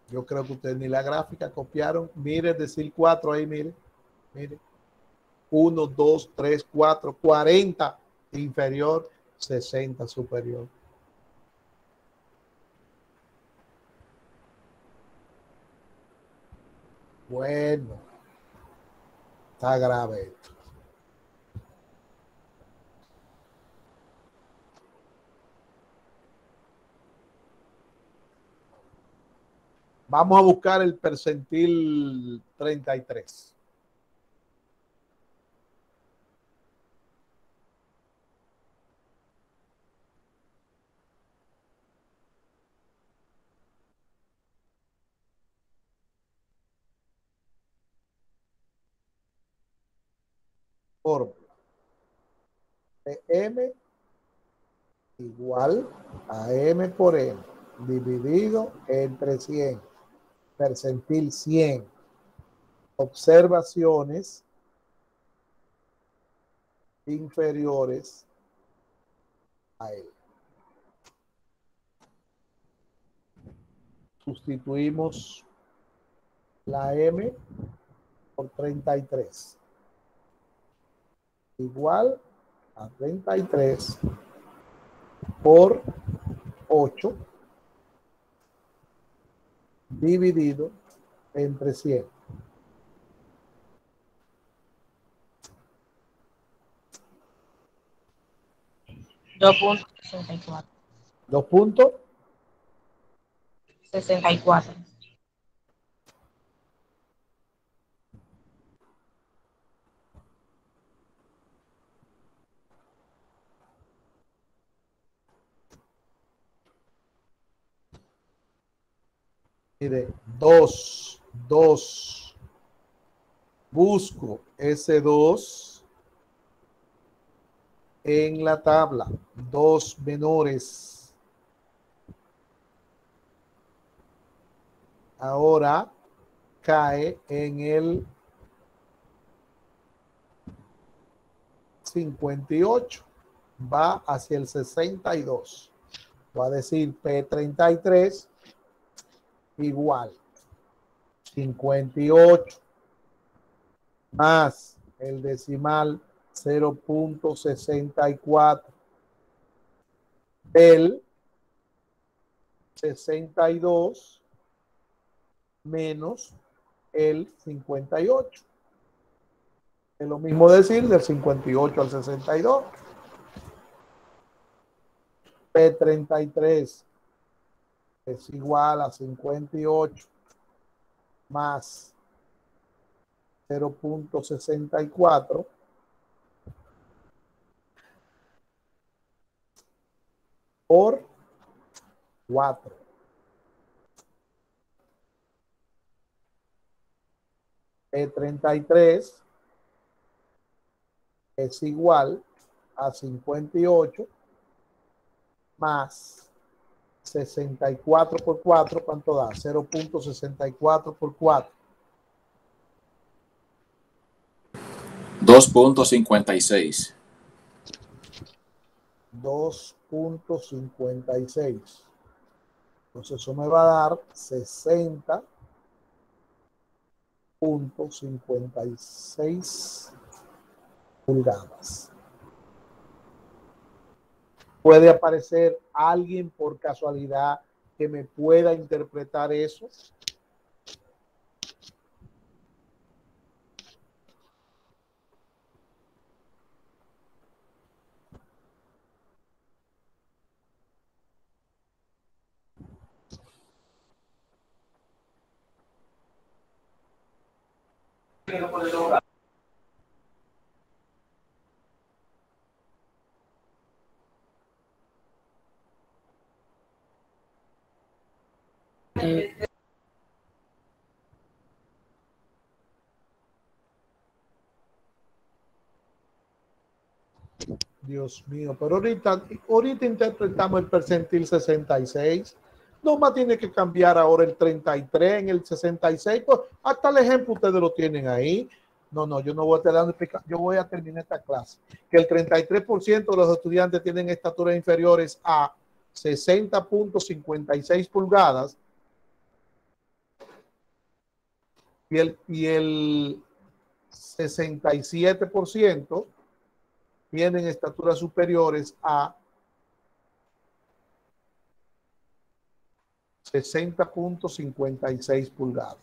Yo creo que ustedes ni la gráfica copiaron. Mire, decir 4 ahí, mire. Mire. 1, 2, 3, 4, 40 inferior, 60 superior. Bueno, está grave esto. Vamos a buscar el percentil 33. Fórmula de M igual a M por M dividido entre 100. Percentil 100. Observaciones inferiores a él. Sustituimos la M por 33. Igual a 33 por 8 dividido entre 100. $2.64. 2.64. Mire, 2. Busco ese 2 en la tabla. 2 menores. Ahora cae en el 58, va hacia el 62. Voy a decir P33 igual 58 más el decimal 0.64 del 62 menos el 58. Es lo mismo decir del 58 al 62. P33 es igual a 58 más 0.64 por 4. P33 es igual a 58 más 64 por 4, ¿cuánto da? 0.64 por 4. 2.56. 2.56. Entonces eso me va a dar 60.56 pulgadas. ¿Puede aparecer alguien por casualidad que me pueda interpretar eso? Dios mío, pero ahorita interpretamos el percentil 66. No más tiene que cambiar ahora el 33 en el 66. Pues hasta el ejemplo ustedes lo tienen ahí. No, yo no voy a estar dando explicación. Yo voy a terminar esta clase. Que el 33% de los estudiantes tienen estaturas inferiores a 60.56 pulgadas y el 67% tienen estaturas superiores a 60.56 pulgadas.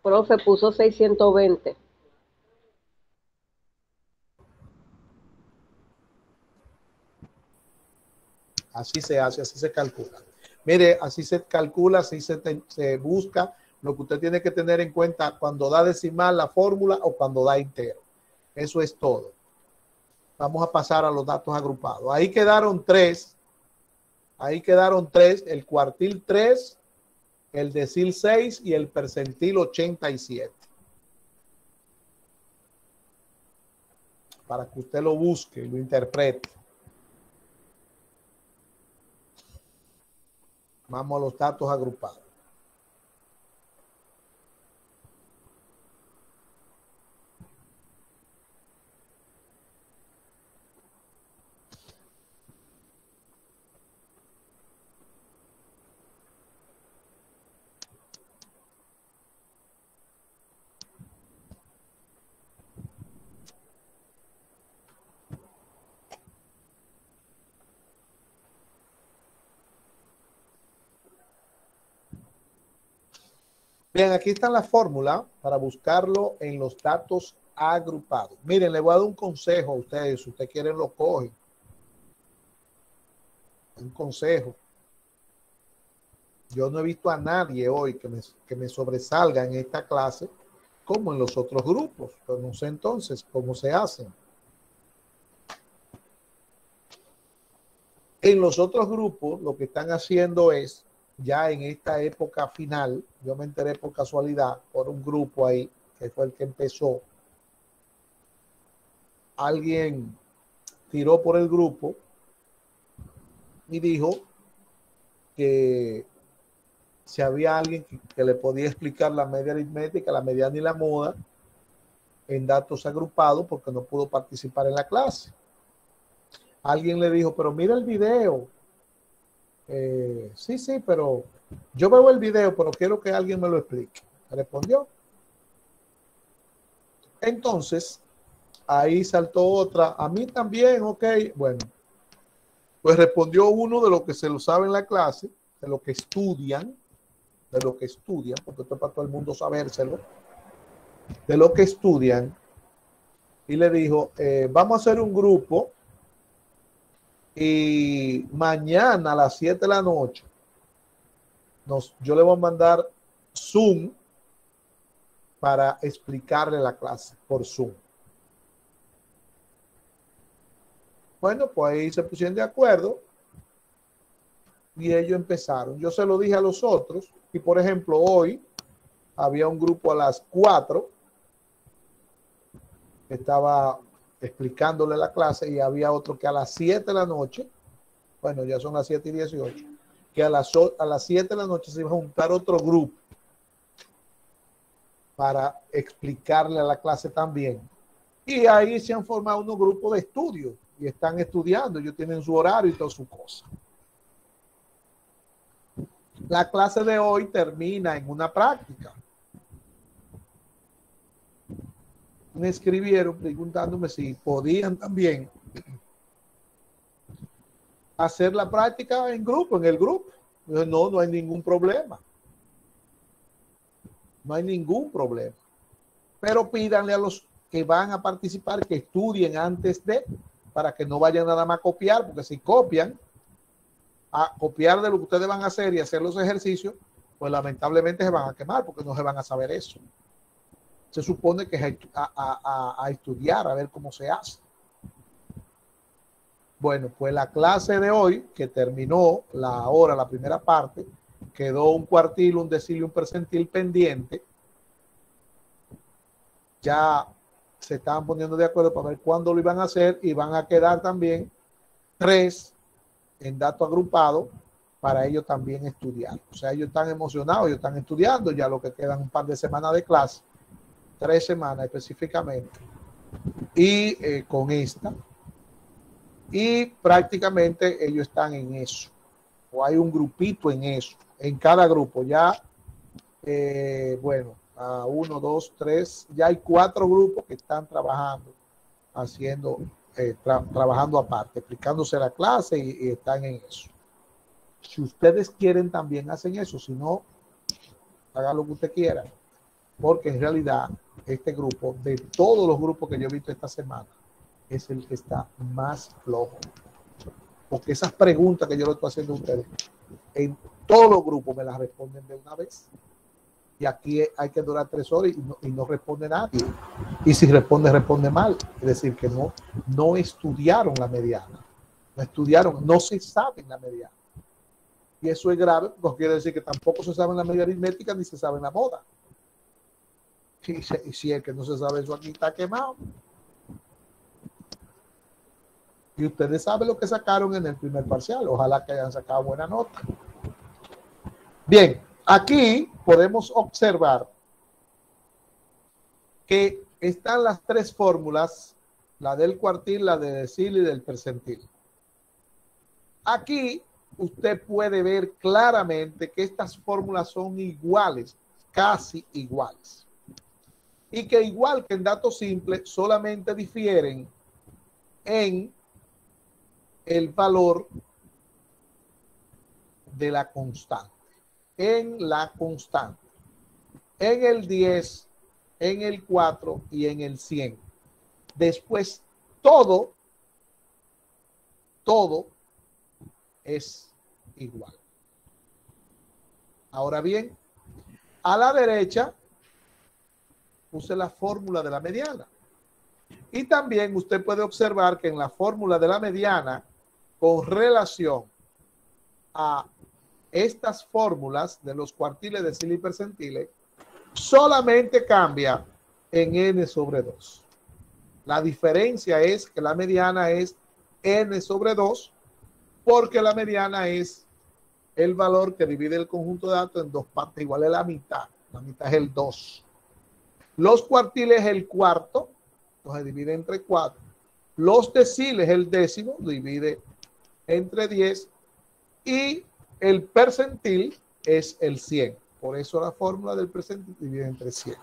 Profe, puso 620. Así se hace, así se calcula. Mire, así se calcula, así se busca lo que usted tiene que tener en cuenta cuando da decimal la fórmula o cuando da entero. Eso es todo. Vamos a pasar a los datos agrupados. Ahí quedaron tres. El cuartil 3, el decil 6 y el percentil 87. Para que usted lo busque y lo interprete. Vamos a los datos agrupados. Bien, aquí está la fórmula para buscarlo en los datos agrupados. Miren, le voy a dar un consejo a ustedes. Si ustedes quieren, lo cogen. Un consejo. Yo no he visto a nadie hoy que me sobresalga en esta clase como en los otros grupos. Pero no sé entonces cómo se hacen. En los otros grupos lo que están haciendo es, ya en esta época final, yo me enteré por casualidad por un grupo ahí, que fue el que empezó. Alguien tiró por el grupo y dijo que si había alguien que le podía explicar la media aritmética, la mediana y la moda en datos agrupados porque no pudo participar en la clase. Alguien le dijo, pero mira el video. Sí, pero yo veo el video, pero quiero que alguien me lo explique. Respondió. Entonces, ahí saltó otra. A mí también, ok. Bueno, pues respondió uno de lo que se lo sabe en la clase, de lo que estudian, porque esto es para todo el mundo sabérselo, de lo que estudian, y le dijo, vamos a hacer un grupo y mañana a las 7 de la noche yo le voy a mandar Zoom para explicarle la clase por Zoom. Bueno, pues ahí se pusieron de acuerdo y ellos empezaron. Yo se lo dije a los otros y, por ejemplo, hoy había un grupo a las 4 que estaba explicándole la clase y había otro que a las 7 de la noche, bueno, ya son las 7:18, que a las 7 de la noche se iba a juntar otro grupo para explicarle a la clase también. Y ahí se han formado unos grupos de estudio y están estudiando, ellos tienen su horario y todas sus cosas. La clase de hoy termina en una práctica. Me escribieron preguntándome si podían también hacer la práctica en grupo, en el grupo. Yo, no hay ningún problema. No hay ningún problema. Pero pídanle a los que van a participar que estudien antes de, para que no vayan nada más a copiar, porque si copian, a copiar de lo que ustedes van a hacer y hacer los ejercicios, pues lamentablemente se van a quemar porque no se van a saber eso. Se supone que es a estudiar, a ver cómo se hace. Bueno, pues la clase de hoy, que terminó la primera parte, quedó un cuartil, un decil y un percentil pendiente. Ya se estaban poniendo de acuerdo para ver cuándo lo iban a hacer y van a quedar también 3 en datos agrupados para ellos también estudiar. O sea, ellos están emocionados, ellos están estudiando, ya lo que quedan un par de semanas de clase, 3 semanas específicamente, y con esta, y prácticamente ellos están en eso, o hay un grupito en eso, en cada grupo ya, bueno, 1, 2, 3, ya hay 4 grupos que están trabajando, haciendo, trabajando aparte, explicándose la clase y están en eso. Si ustedes quieren también hacen eso, si no, hagan lo que usted quiera, porque en realidad este grupo, de todos los grupos que yo he visto esta semana, es el que está más flojo. Porque esas preguntas que yo le estoy haciendo a ustedes, en todos los grupos me las responden de una vez. Y aquí hay que durar 3 horas y no responde nadie. Y si responde, responde mal. Es decir, que no estudiaron la mediana. No estudiaron, no se sabe la mediana. Y eso es grave, porque quiere decir que tampoco se sabe la media aritmética ni se sabe la moda. Y si el que no se sabe eso aquí está quemado. Y ustedes saben lo que sacaron en el primer parcial. Ojalá que hayan sacado buena nota. Bien, aquí podemos observar que están las 3 fórmulas, la del cuartil, la de decil y del percentil. Aquí usted puede ver claramente que estas fórmulas son iguales, casi iguales. Y que igual que en datos simples, solamente difieren en el valor de la constante. En la constante. En el 10, en el 4 y en el 100. Después, todo es igual. Ahora bien, a la derecha puse la fórmula de la mediana. Y también usted puede observar que en la fórmula de la mediana, con relación a estas fórmulas de los cuartiles, deciles y percentiles, solamente cambia en n sobre 2. La diferencia es que la mediana es n sobre 2 porque la mediana es el valor que divide el conjunto de datos en dos partes iguales a la mitad. La mitad es el 2. Los cuartiles es el cuarto, entonces divide entre 4. Los deciles es el décimo, divide entre 10. Y el percentil es el 100. Por eso la fórmula del percentil divide entre 100.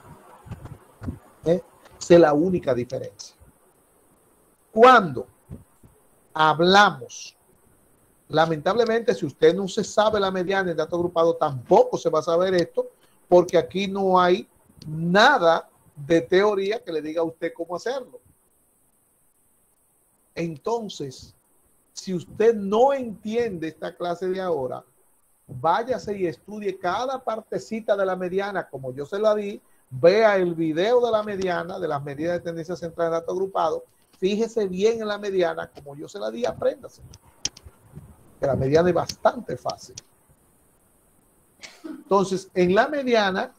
Esa es la única diferencia. Cuando hablamos, lamentablemente, si usted no se sabe la mediana en dato agrupado, tampoco se va a saber esto, porque aquí no hay nada de teoría que le diga a usted cómo hacerlo. Entonces, si usted no entiende esta clase de ahora, váyase y estudie cada partecita de la mediana, como yo se la di, vea el video de la mediana, de las medidas de tendencia central de dato agrupado, fíjese bien en la mediana, como yo se la di, apréndase. Que la mediana es bastante fácil. Entonces, en la mediana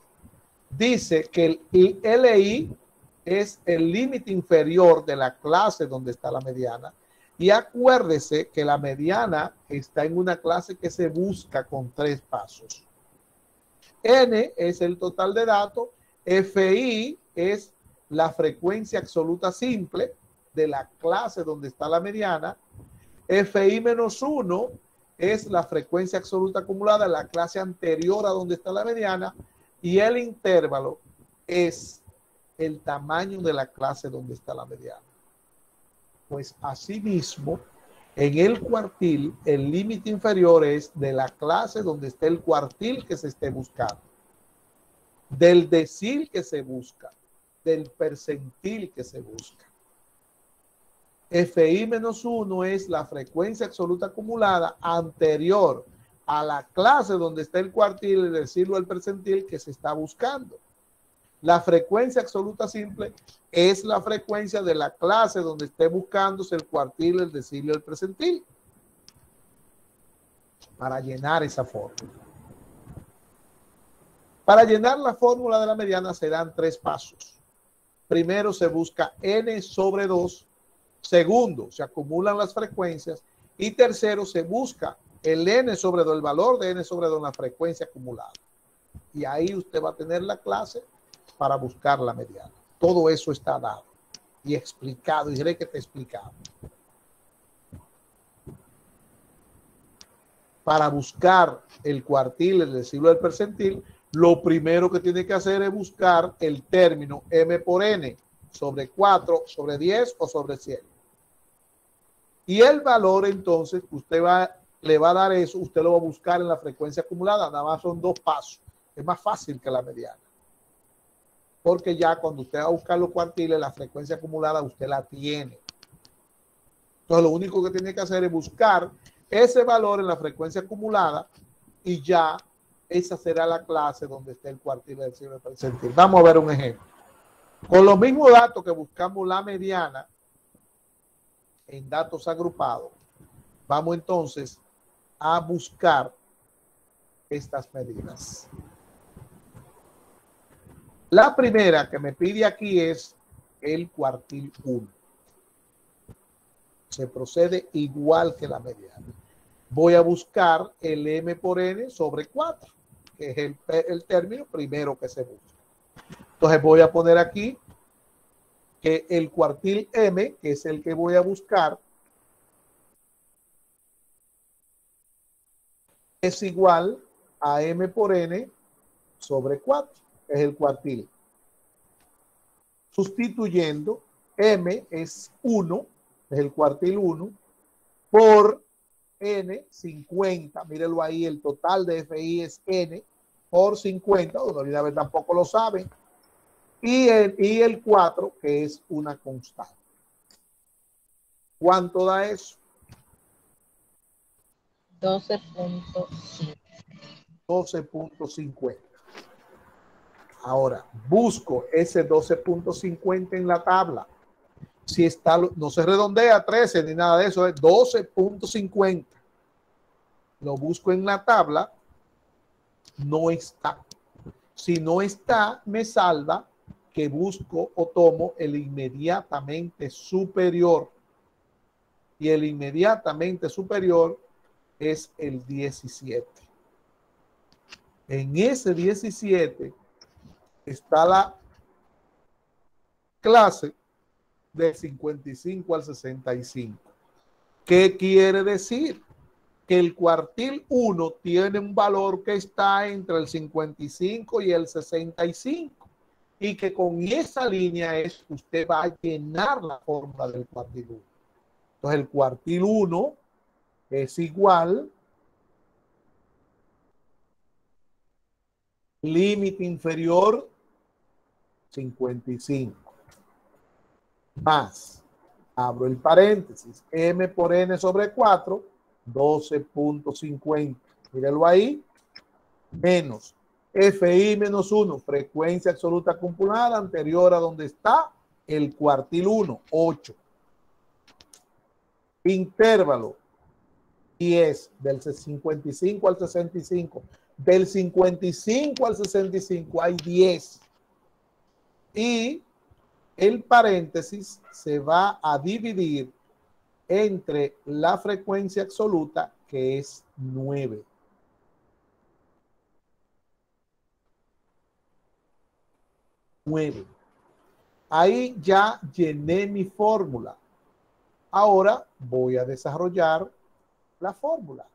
dice que el LI es el límite inferior de la clase donde está la mediana. Y acuérdese que la mediana está en una clase que se busca con 3 pasos. N es el total de datos. FI es la frecuencia absoluta simple de la clase donde está la mediana. FI menos 1 es la frecuencia absoluta acumulada de la clase anterior a donde está la mediana. Y el intervalo es el tamaño de la clase donde está la mediana. Pues asimismo, en el cuartil, el límite inferior es de la clase donde esté el cuartil que se esté buscando, del decil que se busca, del percentil que se busca. FI menos 1 es la frecuencia absoluta acumulada anterior a la clase donde está el cuartil, el decil o el percentil que se está buscando. La frecuencia absoluta simple es la frecuencia de la clase donde esté buscándose el cuartil, el decil y el percentil. Para llenar esa fórmula. Para llenar la fórmula de la mediana se dan 3 pasos. Primero se busca n sobre 2. Segundo, se acumulan las frecuencias. Y tercero, se busca el n sobre 2, el valor de n sobre 2 en la frecuencia acumulada. Y ahí usted va a tener la clase para buscar la mediana. Todo eso está dado y explicado, y diré que te he explicado. Para buscar el cuartil, el decil o el percentil, lo primero que tiene que hacer es buscar el término m por n sobre 4, sobre 10 o sobre 100. Y el valor, entonces, usted le va a dar eso, usted lo va a buscar en la frecuencia acumulada. Nada más son 2 pasos. Es más fácil que la mediana. Porque ya cuando usted va a buscar los cuartiles, la frecuencia acumulada usted la tiene. Entonces lo único que tiene que hacer es buscar ese valor en la frecuencia acumulada y ya esa será la clase donde esté el cuartil del decil percentil. Vamos a ver un ejemplo. Con los mismos datos que buscamos la mediana en datos agrupados, vamos entonces a buscar estas medidas. La primera que me pide aquí es el cuartil 1. Se procede igual que la mediana. Voy a buscar el m por n sobre 4, que es el término primero que se busca. Entonces voy a poner aquí que el cuartil m, que es el que voy a buscar, es igual a m por n sobre 4. Es el cuartil. Sustituyendo, m es 1, es el cuartil 1, por n, 50. Mírenlo ahí, el total de FI es n por 50. Una vez tampoco lo saben. Y el 4, que es una constante. ¿Cuánto da eso? 12.5. 12.50. Ahora, busco ese 12.50 en la tabla. Si está, no se redondea a 13 ni nada de eso, es 12.50. Lo busco en la tabla, no está. Si no está, me salva que busco o tomo el inmediatamente superior. Y el inmediatamente superior es el 17. En ese 17 está la clase del 55 al 65. ¿Qué quiere decir? Que el cuartil 1 tiene un valor que está entre el 55 y el 65 y que con esa línea es que usted va a llenar la fórmula del cuartil 1. Entonces el cuartil 1 es igual límite inferior 55 más, abro el paréntesis, m por n sobre 4, 12.50. Míralo ahí, menos FI menos 1, frecuencia absoluta acumulada anterior a donde está el cuartil 1, 8. Intervalo 10 del 55 al 65. Del 55 al 65 hay 10. Y el paréntesis se va a dividir entre la frecuencia absoluta, que es 9. Ahí ya llené mi fórmula. Ahora voy a desarrollar la fórmula.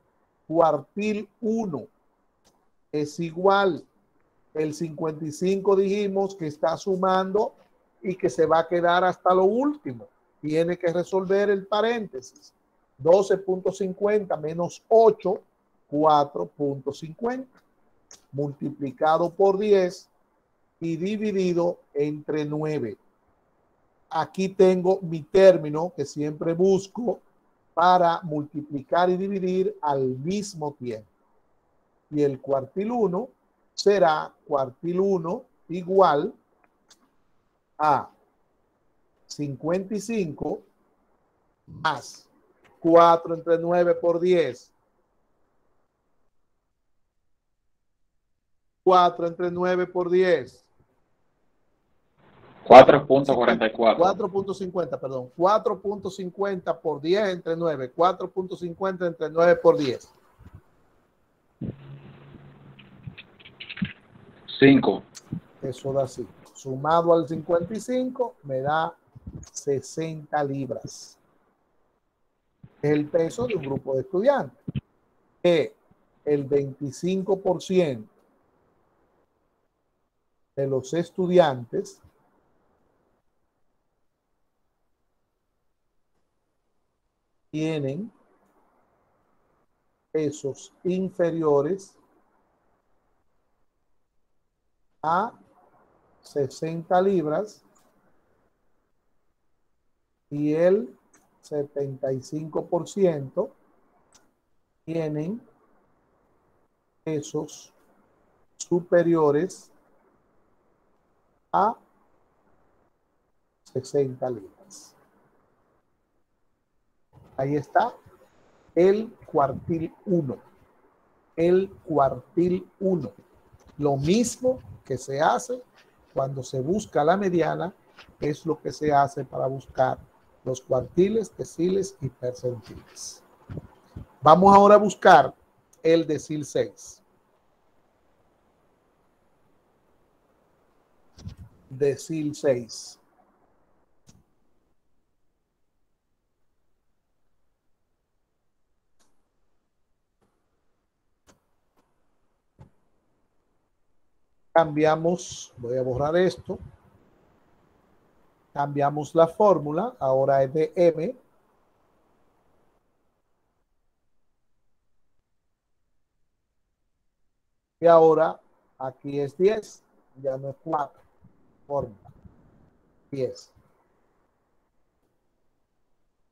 Cuartil 1 es igual. El 55 dijimos que está sumando y que se va a quedar hasta lo último. Tiene que resolver el paréntesis. 12.50 menos 8, 4.50. Multiplicado por 10 y dividido entre 9. Aquí tengo mi término que siempre busco para multiplicar y dividir al mismo tiempo. Y el cuartil 1 será cuartil 1 igual a 55 más 4 entre 9 por 10. 4 entre 9 por 10. 4.44. 4.50, perdón. 4.50 por 10 entre 9. 4.50 entre 9 por 10. 5. Eso da así. Sumado al 55 me da 60 libras. Es el peso de un grupo de estudiantes. Que el 25% de los estudiantes tienen pesos inferiores a 60 libras y el 75% tienen pesos superiores a 60 libras. Ahí está el cuartil 1. El cuartil 1. Lo mismo que se hace cuando se busca la mediana es lo que se hace para buscar los cuartiles, deciles y percentiles. Vamos ahora a buscar el decil 6. Decil 6. Cambiamos, voy a borrar esto. Cambiamos la fórmula, ahora es de M. Y ahora aquí es 10, ya no es 4. Fórmula 10.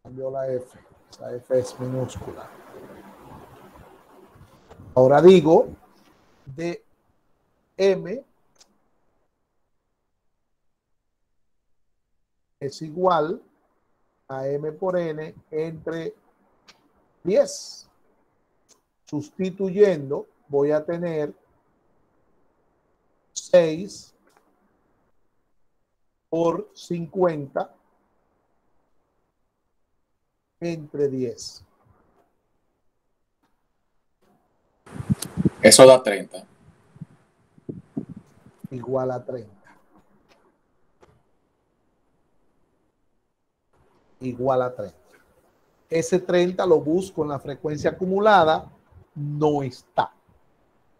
Cambió la F, esa F es minúscula. Ahora digo de M es igual a M por N entre 10. Sustituyendo, voy a tener 6 por 50 entre 10. Eso da 30. igual a 30. Igual a 30. Ese 30 lo busco en la frecuencia acumulada, no está.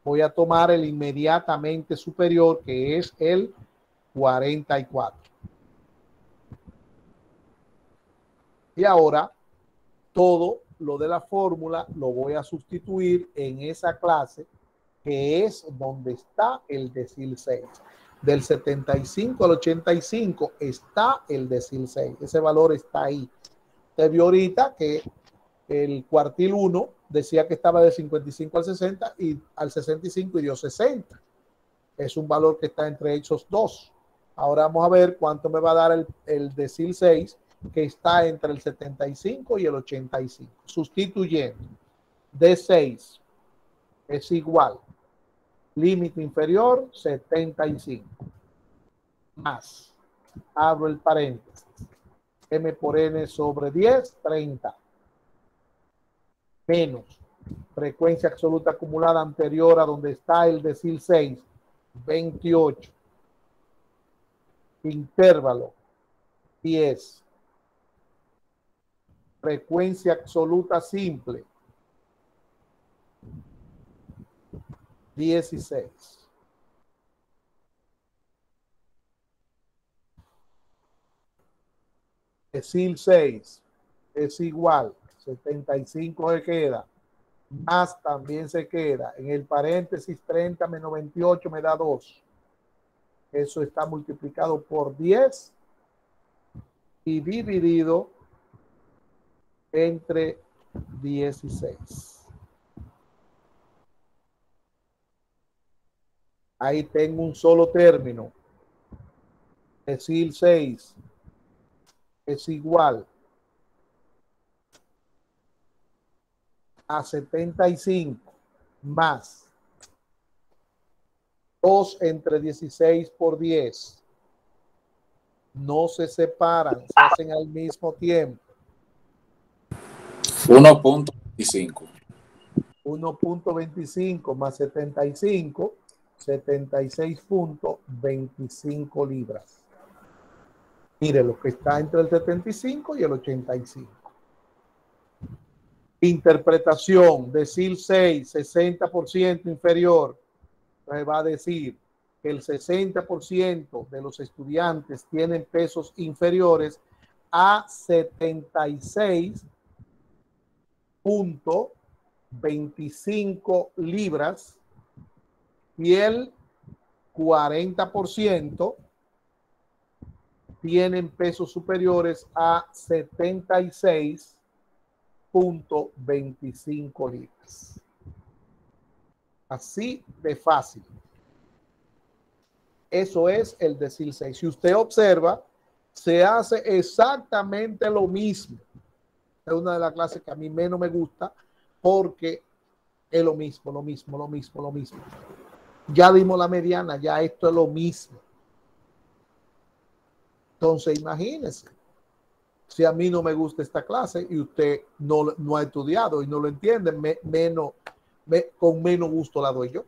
Voy a tomar el inmediatamente superior, que es el 44. Y ahora todo lo de la fórmula lo voy a sustituir en esa clase, que es donde está el decil 6. Del 75 al 85 está el decil 6. Ese valor está ahí. Usted vio ahorita que el cuartil 1 decía que estaba de 55 al 60 y al 65 y dio 60. Es un valor que está entre esos dos. Ahora vamos a ver cuánto me va a dar el decil 6, que está entre el 75 y el 85. Sustituyendo, D6 es igual, límite inferior 75, más, abro el paréntesis, M por N sobre 10, 30, menos frecuencia absoluta acumulada anterior a donde está el decil 6, 28, intervalo 10, frecuencia absoluta simple 16. Decil 6 es igual, 75 se queda, más también se queda, en el paréntesis 30 menos 28 me da 2. Eso está multiplicado por 10 y dividido entre 16. Ahí tengo un solo término. Decil 6 es igual a 75 más 2 entre 16 por 10. No se separan, se hacen al mismo tiempo. 1.25. 1.25 más 75, 76.25 libras. Mire lo que está entre el 75 y el 85. Interpretación, decil 6, 60% inferior. Me va a decir que el 60% de los estudiantes tienen pesos inferiores a 76.25 libras y el 40% tienen pesos superiores a 76.25 libras. Así de fácil. Eso es el decil 6. Si usted observa, se hace exactamente lo mismo. Es una de las clases que a mí menos me gusta porque es lo mismo, lo mismo, lo mismo, lo mismo. Ya dimos la mediana, ya esto es lo mismo. Entonces, imagínense, si a mí no me gusta esta clase y usted no ha estudiado y no lo entiende, con menos gusto la doy yo.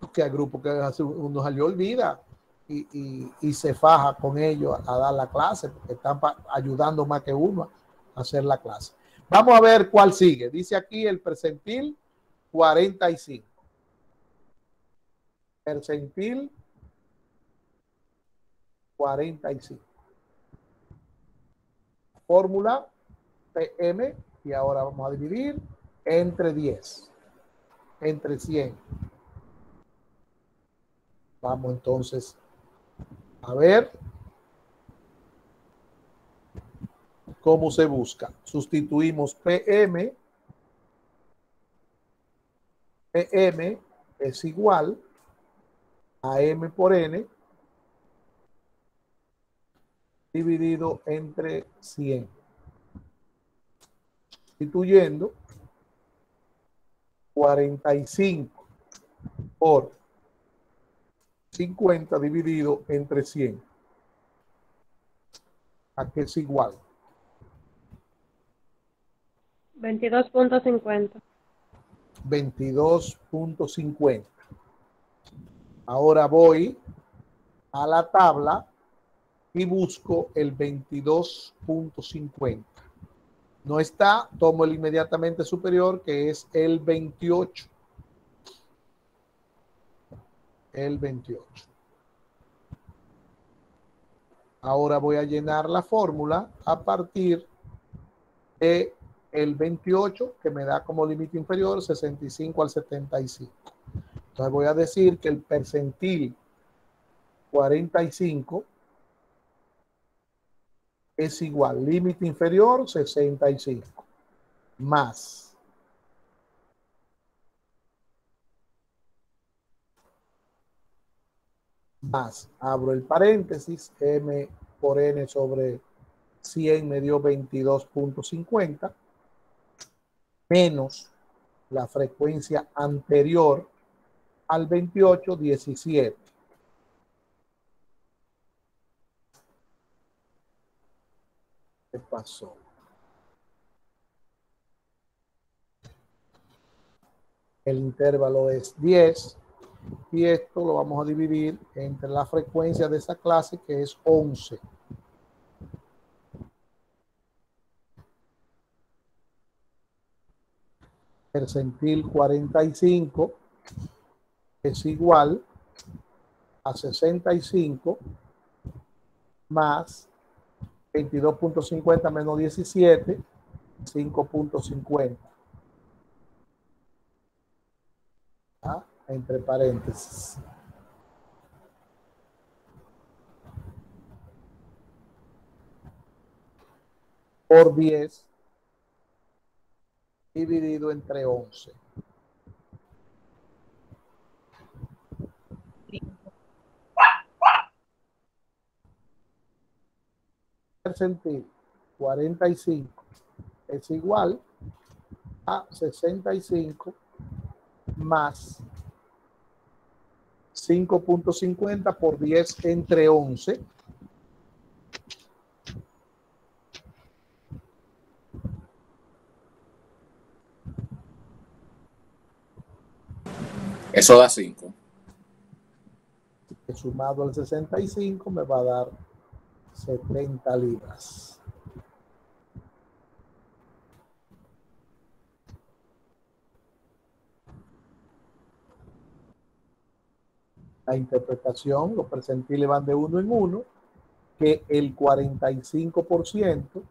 Porque hay grupos que uno se le olvida y se faja con ellos a dar la clase, porque están ayudando más que uno a hacer la clase. Vamos a ver cuál sigue. Dice aquí el percentil 45. Percentil 45. Fórmula PM, y ahora vamos a dividir entre 10, entre 100. Vamos entonces a ver cómo se busca. Sustituimos PM. PM es igual a M por N dividido entre 100. Sustituyendo 45 por 50 dividido entre 100. ¿A qué es igual? 22.50. 22.50. Ahora voy a la tabla y busco el 22.50. No está, tomo el inmediatamente superior, que es el 28. El 28. Ahora voy a llenar la fórmula a partir de el 28, que me da como límite inferior 65 al 75. Entonces voy a decir que el percentil 45 es igual, límite inferior 65, más abro el paréntesis, m por n sobre 100 me dio 22.50, menos la frecuencia anterior al 28, 17. ¿Qué pasó? El intervalo es 10 y esto lo vamos a dividir entre la frecuencia de esa clase, que es 11. Percentil 45 es igual a 65 más 22.50 menos 17, 5.50. Entre paréntesis. Por 10 dividido entre 11. Percentil 45 es igual a 65 más 5.50 por 10 entre 11. Eso da 5. Sumado al 65 me va a dar 70 libras. La interpretación, los percentiles van de uno en uno, que el 45%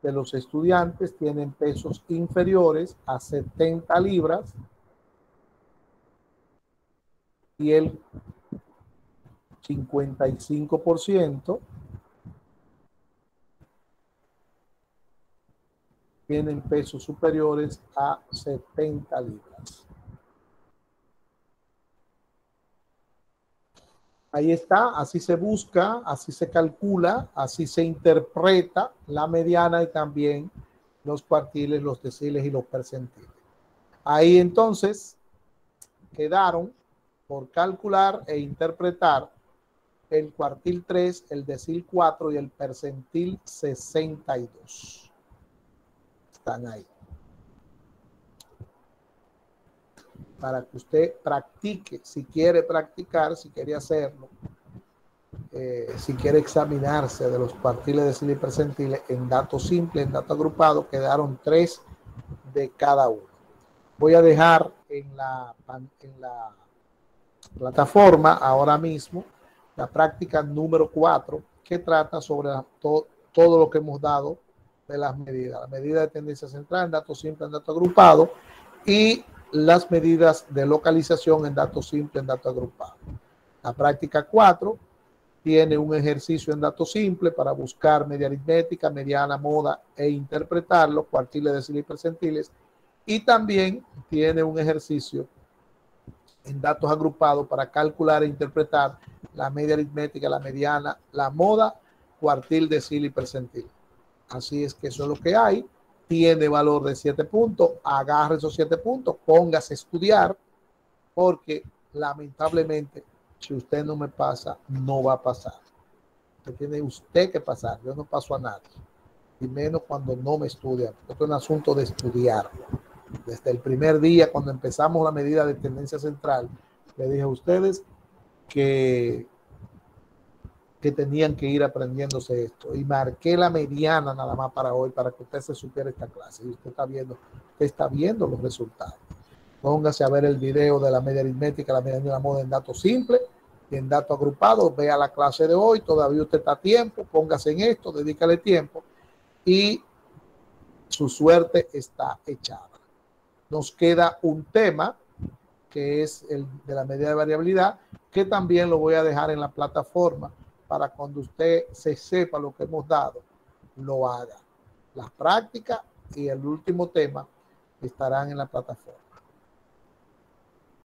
de los estudiantes tienen pesos inferiores a 70 libras y el 55% tienen pesos superiores a 70 libras. Ahí está, así se busca, así se calcula, así se interpreta la mediana y también los cuartiles, los deciles y los percentiles. Ahí entonces quedaron por calcular e interpretar el cuartil 3, el decil 4 y el percentil 62. Están ahí. Para que usted practique, si quiere practicar, si quiere hacerlo, si quiere examinarse de los cuartiles, deciles y percentiles en datos simples, en datos agrupados, quedaron 3 de cada uno. Voy a dejar en la plataforma ahora mismo la práctica número 4, que trata sobre todo lo que hemos dado de las medidas. La medida de tendencia central en datos simples, en datos agrupados, y las medidas de localización en datos simples, en datos agrupados. La práctica 4 tiene un ejercicio en datos simples para buscar media aritmética, mediana, moda e interpretar los cuartiles, deciles y percentiles. Y también tiene un ejercicio en datos agrupados para calcular e interpretar la media aritmética, la mediana, la moda, cuartil, decil y percentil. Así es que eso es lo que hay. Tiene valor de 7 puntos. Agarre esos 7 puntos, póngase a estudiar, porque lamentablemente, si usted no me pasa, no va a pasar. Tiene usted que pasar. Yo no paso a nadie, y menos cuando no me estudian. Esto es un asunto de estudiarlo. Desde el primer día, cuando empezamos la medida de tendencia central, Le dije a ustedes que tenían que ir aprendiéndose esto. Y marqué la mediana nada más para hoy, para que usted se supiera esta clase. Y usted está viendo los resultados. Póngase a ver el video de la media aritmética, la media de la moda en datos simples y en datos agrupados. Vea la clase de hoy. Todavía usted está a tiempo. Póngase en esto, dedícale tiempo. Y su suerte está echada. Nos queda un tema que es el de la medida de variabilidad, que también lo voy a dejar en la plataforma para cuando usted se sepa lo que hemos dado, lo haga. Las prácticas y el último tema estarán en la plataforma.